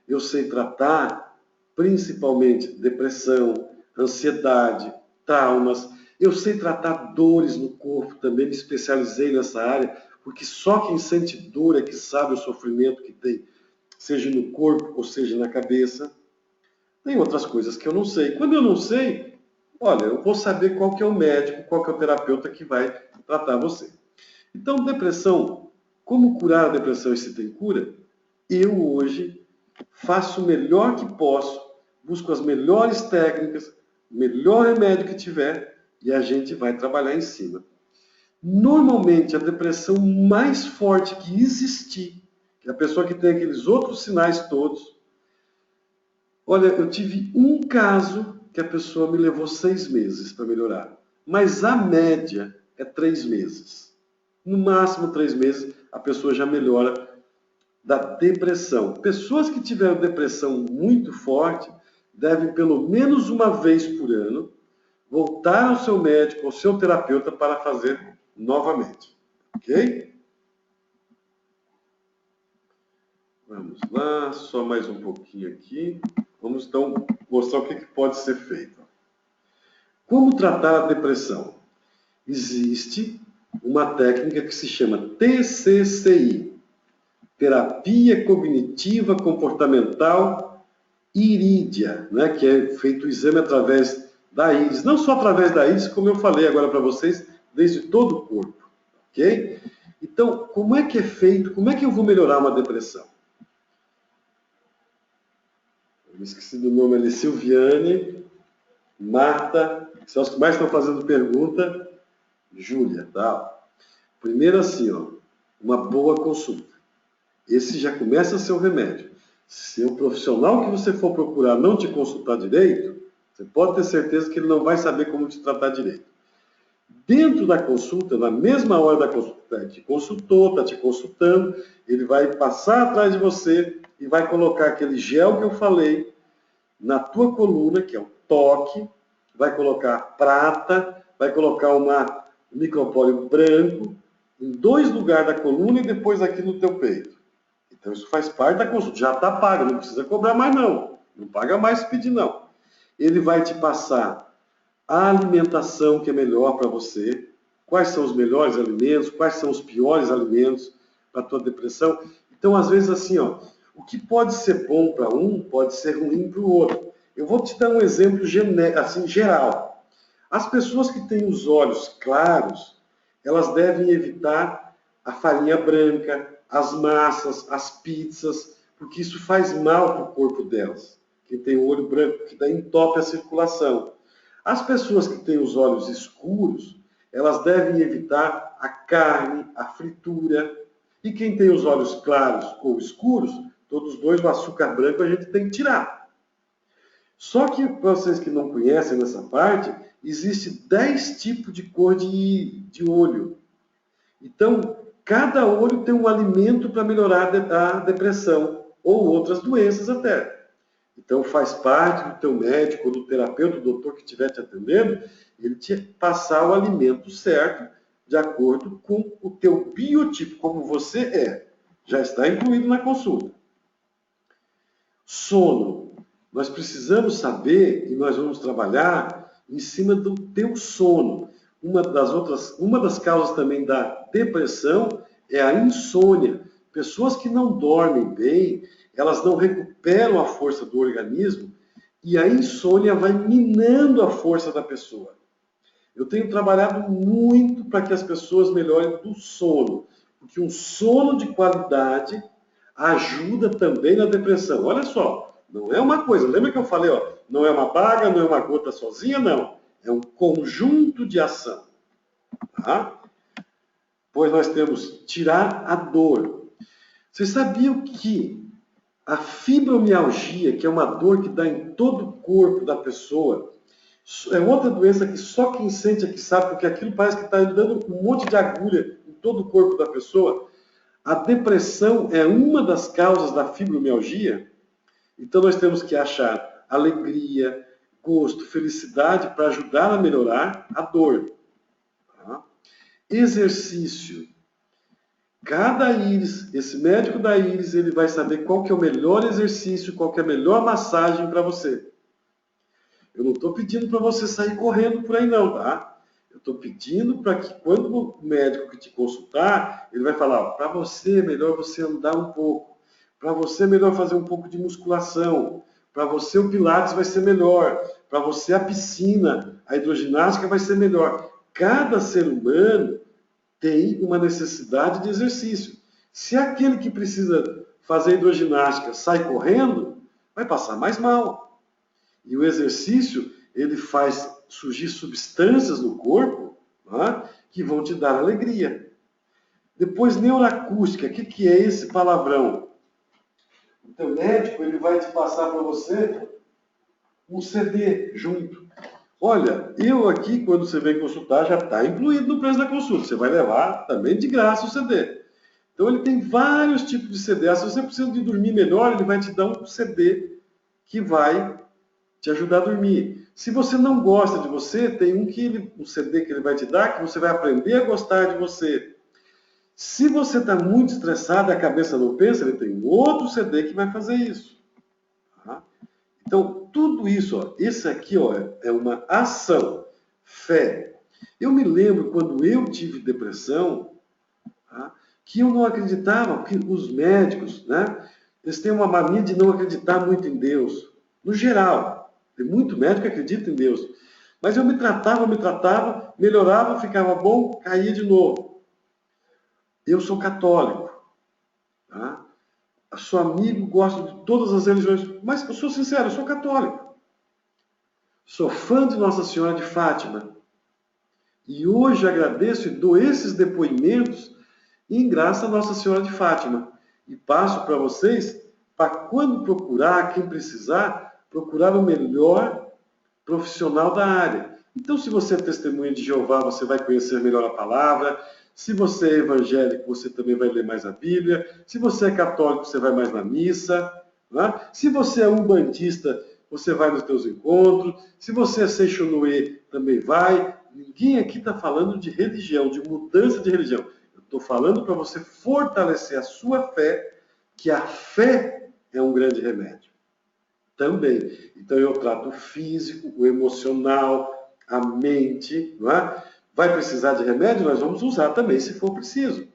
Eu sei tratar principalmente depressão, ansiedade, traumas. Eu sei tratar dores no corpo, também me especializei nessa área, porque só quem sente dor é que sabe o sofrimento que tem, seja no corpo ou seja na cabeça. Tem outras coisas que eu não sei. Quando eu não sei, olha, eu vou saber qual que é o médico, qual que é o terapeuta que vai tratar você. Então, depressão, como curar a depressão e se tem cura? Eu hoje faço o melhor que posso, busco as melhores técnicas, o melhor remédio que tiver e a gente vai trabalhar em cima. Normalmente, a depressão mais forte que existir, que é a pessoa que tem aqueles outros sinais todos. Olha, eu tive um caso que a pessoa me levou 6 meses para melhorar. Mas a média é 3 meses. No máximo 3 meses, a pessoa já melhora da depressão. Pessoas que tiveram depressão muito forte devem, pelo menos uma vez por ano, voltar ao seu médico, ao seu terapeuta para fazer novamente. Ok? Vamos lá, só mais um pouquinho aqui. Vamos então mostrar o que pode ser feito. Como tratar a depressão? Existe uma técnica que se chama TCCI, Terapia Cognitiva Comportamental Irídia, né? Que é feito o exame através da íris. Não só através da íris, como eu falei agora para vocês, desde todo o corpo. Ok? Então, como é que é feito? Como é que eu vou melhorar uma depressão? Eu esqueci do nome ali, Silviane, Marta, que são os que mais estão fazendo pergunta, Júlia, tá? Primeiro assim, ó, uma boa consulta. Esse já começa a ser o remédio. Se o profissional que você for procurar não te consultar direito, você pode ter certeza que ele não vai saber como te tratar direito. Dentro da consulta, na mesma hora da consulta, ele te consultou, está te consultando, ele vai passar atrás de você e vai colocar aquele gel que eu falei na tua coluna, que é o toque, vai colocar prata, vai colocar um micropólio branco em 2 lugares da coluna e depois aqui no teu peito. Então isso faz parte da consulta, já está pago, não precisa cobrar mais não. Não paga mais se pedir não. Ele vai te passar a alimentação que é melhor para você, quais são os melhores alimentos, quais são os piores alimentos para a tua depressão. Então, às vezes, assim, ó, o que pode ser bom para um, pode ser ruim para o outro. Eu vou te dar um exemplo assim, geral. As pessoas que têm os olhos claros, elas devem evitar a farinha branca, as massas, as pizzas, porque isso faz mal para o corpo delas. Quem tem o olho branco, que daí entope a circulação. As pessoas que têm os olhos escuros, elas devem evitar a carne, a fritura. E quem tem os olhos claros ou escuros, todos dois, o açúcar branco a gente tem que tirar. Só que, para vocês que não conhecem nessa parte, existe 10 tipos de cor de olho. Então, cada olho tem um alimento para melhorar a depressão, ou outras doenças até. Então, faz parte do teu médico, do terapeuta, do doutor que estiver te atendendo, ele te passar o alimento certo, de acordo com o teu biotipo, como você é. Já está incluído na consulta. Sono. Nós precisamos saber, e nós vamos trabalhar em cima do teu sono. Uma das causas também da depressão é a insônia. Pessoas que não dormem bem, elas não recuperam a força do organismo e a insônia vai minando a força da pessoa. Eu tenho trabalhado muito para que as pessoas melhorem do sono, porque um sono de qualidade ajuda também na depressão. Olha só, não é uma coisa, lembra que eu falei, ó, não é uma baga, não é uma gota sozinha, não. É um conjunto de ação. Tá? Pois nós temos tirar a dor. Vocês sabiam que a fibromialgia, que é uma dor que dá em todo o corpo da pessoa, é outra doença que só quem sente é que sabe, porque aquilo parece que está dando um monte de agulha em todo o corpo da pessoa. A depressão é uma das causas da fibromialgia. Então nós temos que achar alegria, gosto, felicidade para ajudar a melhorar a dor. Tá? Exercício. Cada íris, esse médico da íris, ele vai saber qual que é o melhor exercício, qual que é a melhor massagem para você. Eu não estou pedindo para você sair correndo por aí não, tá? Eu estou pedindo para que quando o médico que te consultar, ele vai falar, para você é melhor você andar um pouco, para você é melhor fazer um pouco de musculação, para você o pilates vai ser melhor, para você a piscina, a hidroginástica vai ser melhor. Cada ser humano tem uma necessidade de exercício. Se aquele que precisa fazer hidroginástica sai correndo, vai passar mais mal. E o exercício, ele faz surgir substâncias no corpo, né, que vão te dar alegria. Depois, neuroacústica. O que é esse palavrão? O teu médico, ele vai te passar para você um CD junto. Olha, eu aqui, quando você vem consultar, já está incluído no preço da consulta. Você vai levar também de graça o CD. Então, ele tem vários tipos de CD. Se você precisa de dormir melhor, ele vai te dar um CD que vai te ajudar a dormir. Se você não gosta de você, tem um CD que ele vai te dar que você vai aprender a gostar de você. Se você está muito estressado e a cabeça não pensa, ele tem um outro CD que vai fazer isso. Tá? Então, tudo isso, ó, esse aqui ó, é uma ação, fé. Eu me lembro quando eu tive depressão, tá? Que eu não acreditava, porque os médicos, né, eles têm uma mania de não acreditar muito em Deus. No geral, tem muito médico que acredita em Deus. Mas eu me tratava, melhorava, ficava bom, caía de novo. Eu sou católico. Tá? Sou amigo, gosto de todas as religiões, mas eu sou sincero, eu sou católico. Sou fã de Nossa Senhora de Fátima. E hoje agradeço e dou esses depoimentos em graça a Nossa Senhora de Fátima. E passo para vocês, para quando procurar, quem precisar, procurar o melhor profissional da área. Então, se você é testemunha de Jeová, você vai conhecer melhor a palavra. Se você é evangélico, você também vai ler mais a Bíblia. Se você é católico, você vai mais na missa. Né? Se você é umbandista, você vai nos teus encontros. Se você é Seixonoe, também vai. Ninguém aqui está falando de religião, de mudança de religião. Eu estou falando para você fortalecer a sua fé, que a fé é um grande remédio. Também. Então eu trato o físico, o emocional, a mente, não é? Vai precisar de remédio? Nós vamos usar também, se for preciso.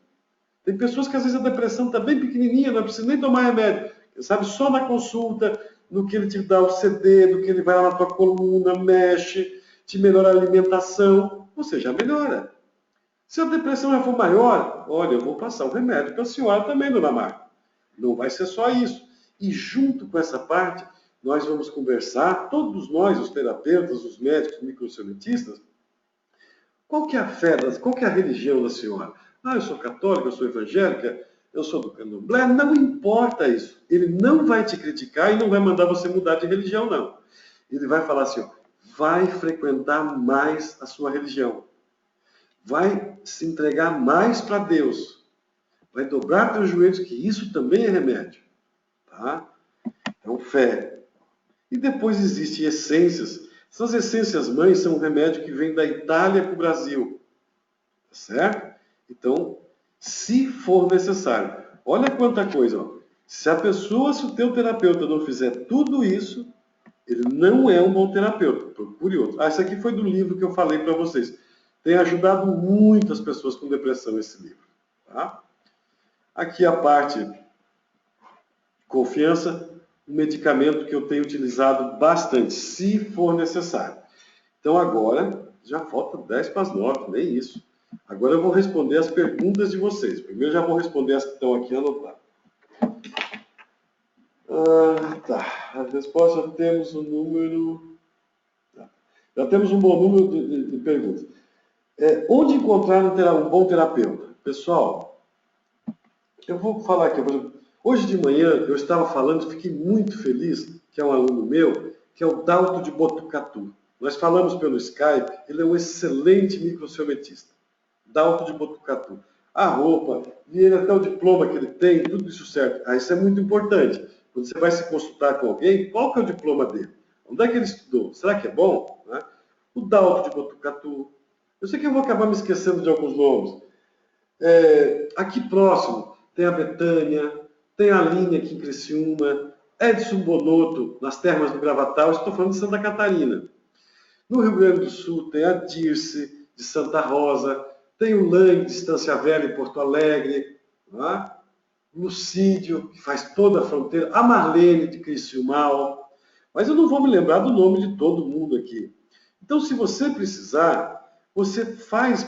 Tem pessoas que às vezes a depressão está bem pequenininha, não precisa nem tomar remédio. Sabe, só na consulta, no que ele te dá o CD, do que ele vai lá na tua coluna, mexe, te melhora a alimentação, você já melhora. Se a depressão já for maior, olha, eu vou passar um remédio para a senhora também, dona Marta. Não vai ser só isso. E junto com essa parte, nós vamos conversar, todos nós, os terapeutas, os médicos, os microcionetistas, qual que é a fé, qual que é a religião da senhora? Ah, eu sou católica, eu sou evangélica, eu sou do candomblé, não importa isso. Ele não vai te criticar e não vai mandar você mudar de religião, não. Ele vai falar assim, ó, vai frequentar mais a sua religião. Vai se entregar mais para Deus. Vai dobrar teus joelhos, que isso também é remédio. Tá? Então, fé. E depois existem essências. Essas essências mães são um remédio que vem da Itália para o Brasil. Tá certo? Então, se for necessário. Olha quanta coisa. Ó. Se a pessoa, se o teu terapeuta não fizer tudo isso, ele não é um bom terapeuta. Procure outro. Ah, isso aqui foi do livro que eu falei para vocês. Tem ajudado muitas pessoas com depressão esse livro. Tá? Aqui a parte de confiança, um medicamento que eu tenho utilizado bastante, se for necessário. Então agora, já falta 10 para as 9, nem isso. Agora eu vou responder as perguntas de vocês. Primeiro já vou responder as que estão aqui anotadas. Tá. A resposta, temos um número... Tá. Já temos um bom número de perguntas. Onde encontrar um bom terapeuta? Pessoal, eu vou falar aqui, por exemplo, hoje de manhã eu estava falando, fiquei muito feliz, que é um aluno meu, que é o Dalto de Botucatu. Nós falamos pelo Skype, ele é um excelente microcionetista. Dalto de Botucatu. A roupa, e ele até o diploma que ele tem, tudo isso certo. Ah, isso é muito importante. Quando você vai se consultar com alguém, qual que é o diploma dele? Onde é que ele estudou? Será que é bom? Né? O Dalto de Botucatu. Eu sei que eu vou acabar me esquecendo de alguns nomes. Aqui próximo tem a Betânia, tem a Linha aqui em Criciúma, Edson Bonotto nas Termas do Gravatal, estou falando de Santa Catarina. No Rio Grande do Sul tem a Dirce de Santa Rosa, tem o Lang de Estância Velha em Porto Alegre, né? Lucídio, que faz toda a fronteira, a Marlene de Criciúmal, mas eu não vou me lembrar do nome de todo mundo aqui. Então, se você precisar, você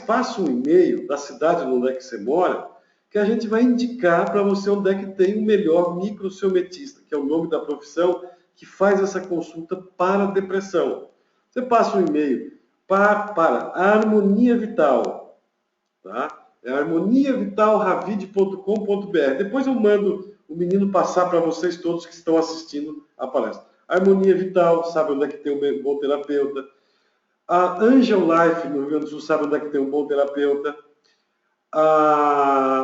passa um e-mail da cidade onde é que você mora, que a gente vai indicar para você onde é que tem o melhor microcionetista, que é o nome da profissão, que faz essa consulta para depressão. Você passa um e-mail para a Harmonia Vital, tá? É harmoniavitalravide.com.br. Depois eu mando o menino passar para vocês todos que estão assistindo a palestra. Harmonia Vital, sabe onde é que tem um bom terapeuta. A Angel Life, no Rio Grande do Sul, sabe onde é que tem um bom terapeuta.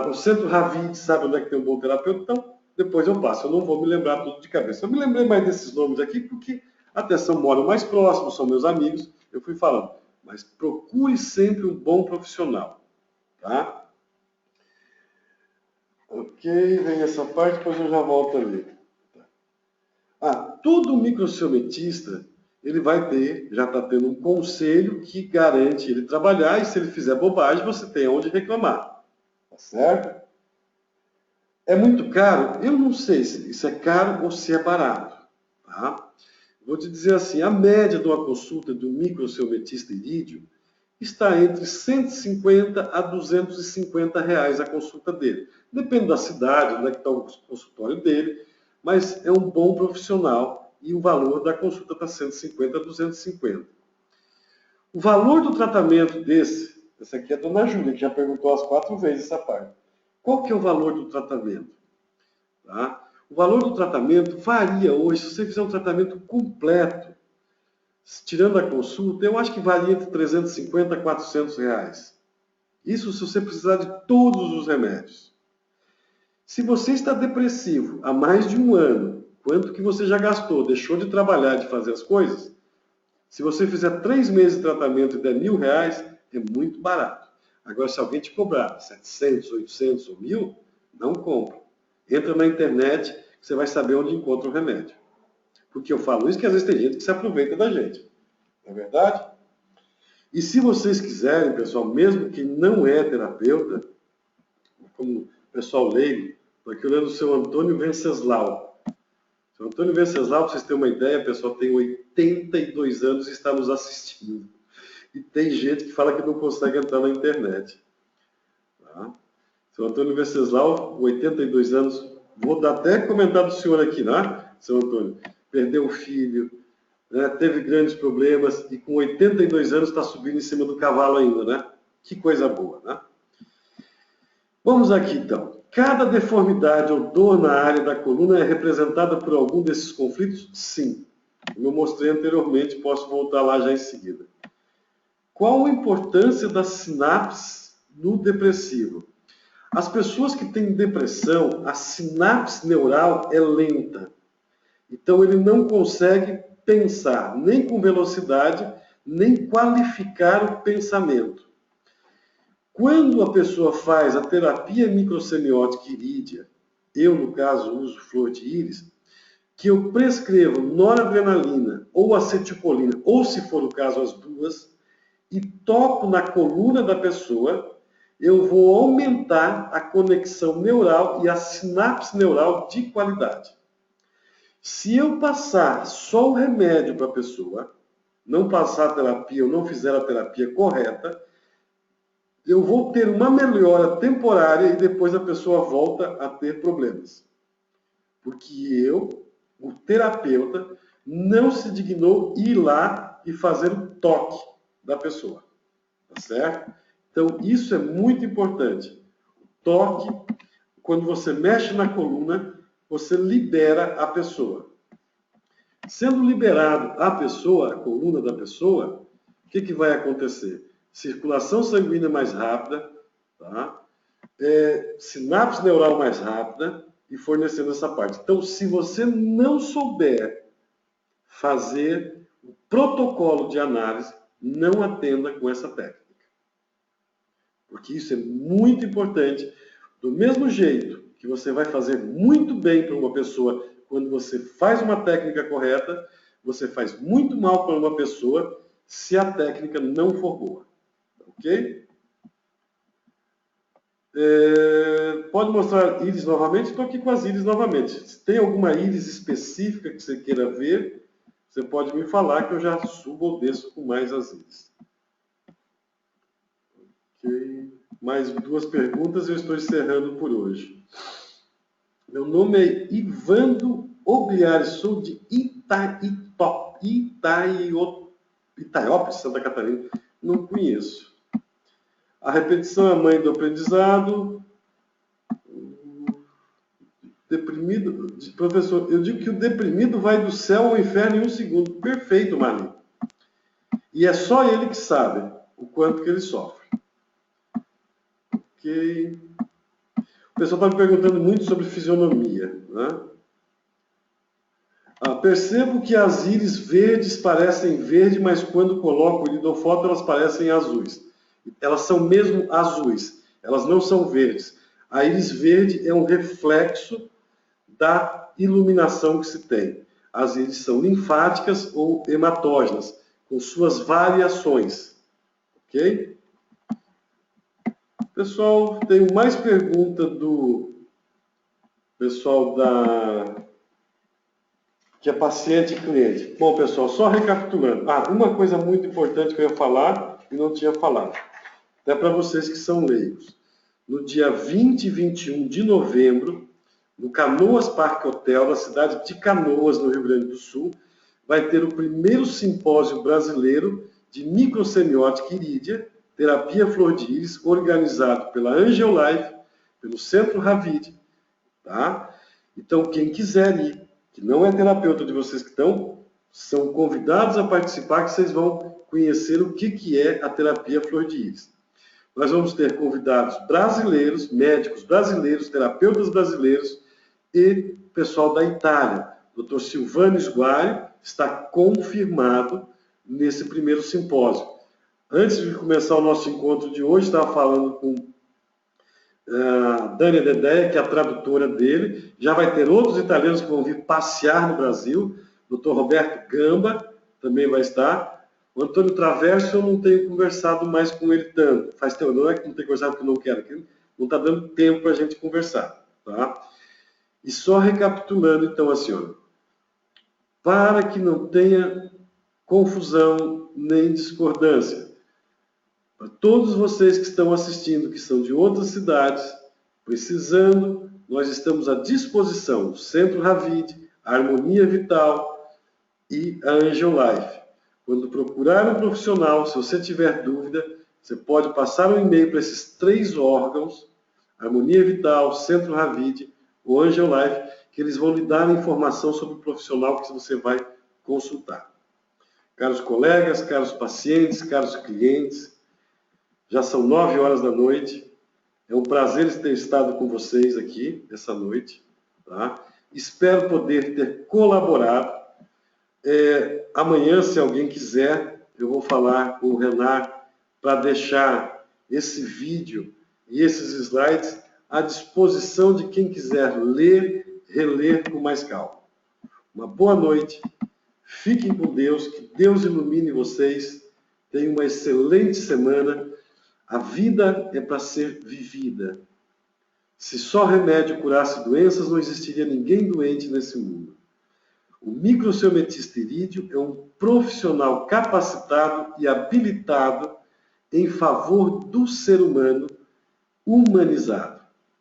O Centro Ravide, sabe onde é que tem um bom terapeuta. Então, depois eu passo. Eu não vou me lembrar tudo de cabeça. Eu me lembrei mais desses nomes aqui, porque até moram mais próximos, são meus amigos. Eu fui falando. Mas procure sempre um bom profissional. Tá? Ok, vem essa parte, depois eu já volto ali. Todo microciometista, ele vai ter, já está tendo um conselho que garante ele trabalhar, e se ele fizer bobagem, você tem onde reclamar. Tá certo? É muito caro? Eu não sei se isso é caro ou se é barato. Tá? Vou te dizer assim, a média de uma consulta do microciometista irídio está entre 150 a 250 reais a consulta dele. Depende da cidade, onde é que está o consultório dele, mas é um bom profissional e o valor da consulta está 150 a 250. O valor do tratamento essa aqui é a dona Júlia, que já perguntou as 4 vezes essa parte. Qual que é o valor do tratamento? Tá? O valor do tratamento varia hoje, se você fizer um tratamento completo, tirando a consulta, eu acho que varia entre 350 a 400 reais. Isso se você precisar de todos os remédios. Se você está depressivo há mais de um ano, quanto que você já gastou, deixou de trabalhar, de fazer as coisas? Se você fizer 3 meses de tratamento e der R$1.000, é muito barato. Agora, se alguém te cobrar 700, 800 ou 1.000, não compra. Entra na internet, você vai saber onde encontra o remédio. Porque eu falo isso, que às vezes tem gente que se aproveita da gente. Não é verdade? E se vocês quiserem, pessoal, mesmo que não é terapeuta, como pessoal leigo, estou aqui olhando o seu Antônio Venceslau. O seu Antônio Venceslau, para vocês terem uma ideia, pessoal, tem 82 anos e está nos assistindo. E tem gente que fala que não consegue entrar na internet. Tá? Seu Antônio Venceslau, 82 anos, vou dar até comentar do senhor aqui, né, seu Antônio? Perdeu o filho, né, teve grandes problemas e com 82 anos está subindo em cima do cavalo ainda, né? Que coisa boa, né? Vamos aqui então. Cada deformidade ou dor na área da coluna é representada por algum desses conflitos? Sim. Como eu mostrei anteriormente, posso voltar lá já em seguida. Qual a importância das sinapses no depressivo? As pessoas que têm depressão, a sinapse neural é lenta. Então ele não consegue pensar nem com velocidade, nem qualificar o pensamento. Quando a pessoa faz a terapia microsemiótica irídia, eu no caso uso flor de íris, que eu prescrevo noradrenalina ou acetilcolina, ou se for o caso as duas, e toco na coluna da pessoa, eu vou aumentar a conexão neural e a sinapse neural de qualidade. Se eu passar só o remédio para a pessoa, não passar a terapia ou não fizer a terapia correta, eu vou ter uma melhora temporária e depois a pessoa volta a ter problemas. Porque eu, o terapeuta, não se dignou ir lá e fazer o toque da pessoa. Tá certo? Então, isso é muito importante. O toque, quando você mexe na coluna, você libera a pessoa. Sendo liberado a pessoa, a coluna da pessoa, o que vai acontecer? Circulação sanguínea mais rápida, tá? Sinapse neural mais rápida e fornecendo essa parte. Então, se você não souber fazer o protocolo de análise, não atenda com essa técnica. Porque isso é muito importante. Do mesmo jeito que você vai fazer muito bem para uma pessoa quando você faz uma técnica correta, você faz muito mal para uma pessoa se a técnica não for boa. Ok? Pode mostrar íris novamente? Estou aqui com as íris novamente. Se tem alguma íris específica que você queira ver, você pode me falar que eu já subo ou desço com mais as íris. Ok. Mais 2 perguntas e eu estou encerrando por hoje. Meu nome é Ivando Ogliares, sou de Itaiópolis, Santa Catarina. Não conheço. A repetição é a mãe do aprendizado. Deprimido, professor, eu digo que o deprimido vai do céu ao inferno em 1 segundo. Perfeito, Marlene. E é só ele que sabe o quanto que ele sofre. Ok. O pessoal está me perguntando muito sobre fisionomia, né? Percebo que as íris verdes parecem verde, mas quando coloco o iridofoto elas parecem azuis. Elas são mesmo azuis, elas não são verdes. A íris verde é um reflexo da iluminação que se tem. As íris são linfáticas ou hematógenas, com suas variações. Ok? Pessoal, tenho mais pergunta do pessoal que é paciente e cliente. Bom, pessoal, só recapitulando. Uma coisa muito importante que eu ia falar e não tinha falado. Até para vocês que são leigos. No dia 20 e 21 de novembro, no Canoas Parque Hotel, na cidade de Canoas, no Rio Grande do Sul, vai ter o primeiro simpósio brasileiro de microsemiótica irídea, terapia flor de íris, organizado pela Angiolife, pelo Centro Ravid. Tá? Então, quem quiser ir, que não é terapeuta de vocês que estão, são convidados a participar, que vocês vão conhecer o que é a terapia flor de íris. Nós vamos ter convidados brasileiros, médicos brasileiros, terapeutas brasileiros e pessoal da Itália. O Dr. Silvano Sguari está confirmado nesse primeiro simpósio. Antes de começar o nosso encontro de hoje, estava falando com a Dânia Dedé, que é a tradutora dele. Já vai ter outros italianos que vão vir passear no Brasil. O Dr. Roberto Gamba também vai estar. O Antônio Traverso, eu não tenho conversado mais com ele tanto. Faz tempo, não é que não tenho conversado porque eu não quero, que não está dando tempo para a gente conversar. Tá? E só recapitulando, então, assim, ó, para que não tenha confusão nem discordância, para todos vocês que estão assistindo, que são de outras cidades, precisando, nós estamos à disposição, o Centro Ravid, a Harmonia Vital e a Angiolife. Quando procurar um profissional, se você tiver dúvida, você pode passar um e-mail para esses 3 órgãos, Harmonia Vital, Centro Ravid ou Angiolife, que eles vão lhe dar informação sobre o profissional que você vai consultar. Caros colegas, caros pacientes, caros clientes, já são 9 horas da noite. É um prazer ter estado com vocês aqui essa noite. Tá? Espero poder ter colaborado. Amanhã, se alguém quiser, eu vou falar com o Renato para deixar esse vídeo e esses slides à disposição de quem quiser ler, reler com mais calma. Uma boa noite, fiquem com Deus, que Deus ilumine vocês, tenham uma excelente semana. A vida é para ser vivida. Se só remédio curasse doenças, não existiria ninguém doente nesse mundo. O microciometista irídeo é um profissional capacitado e habilitado em favor do ser humano humanizado.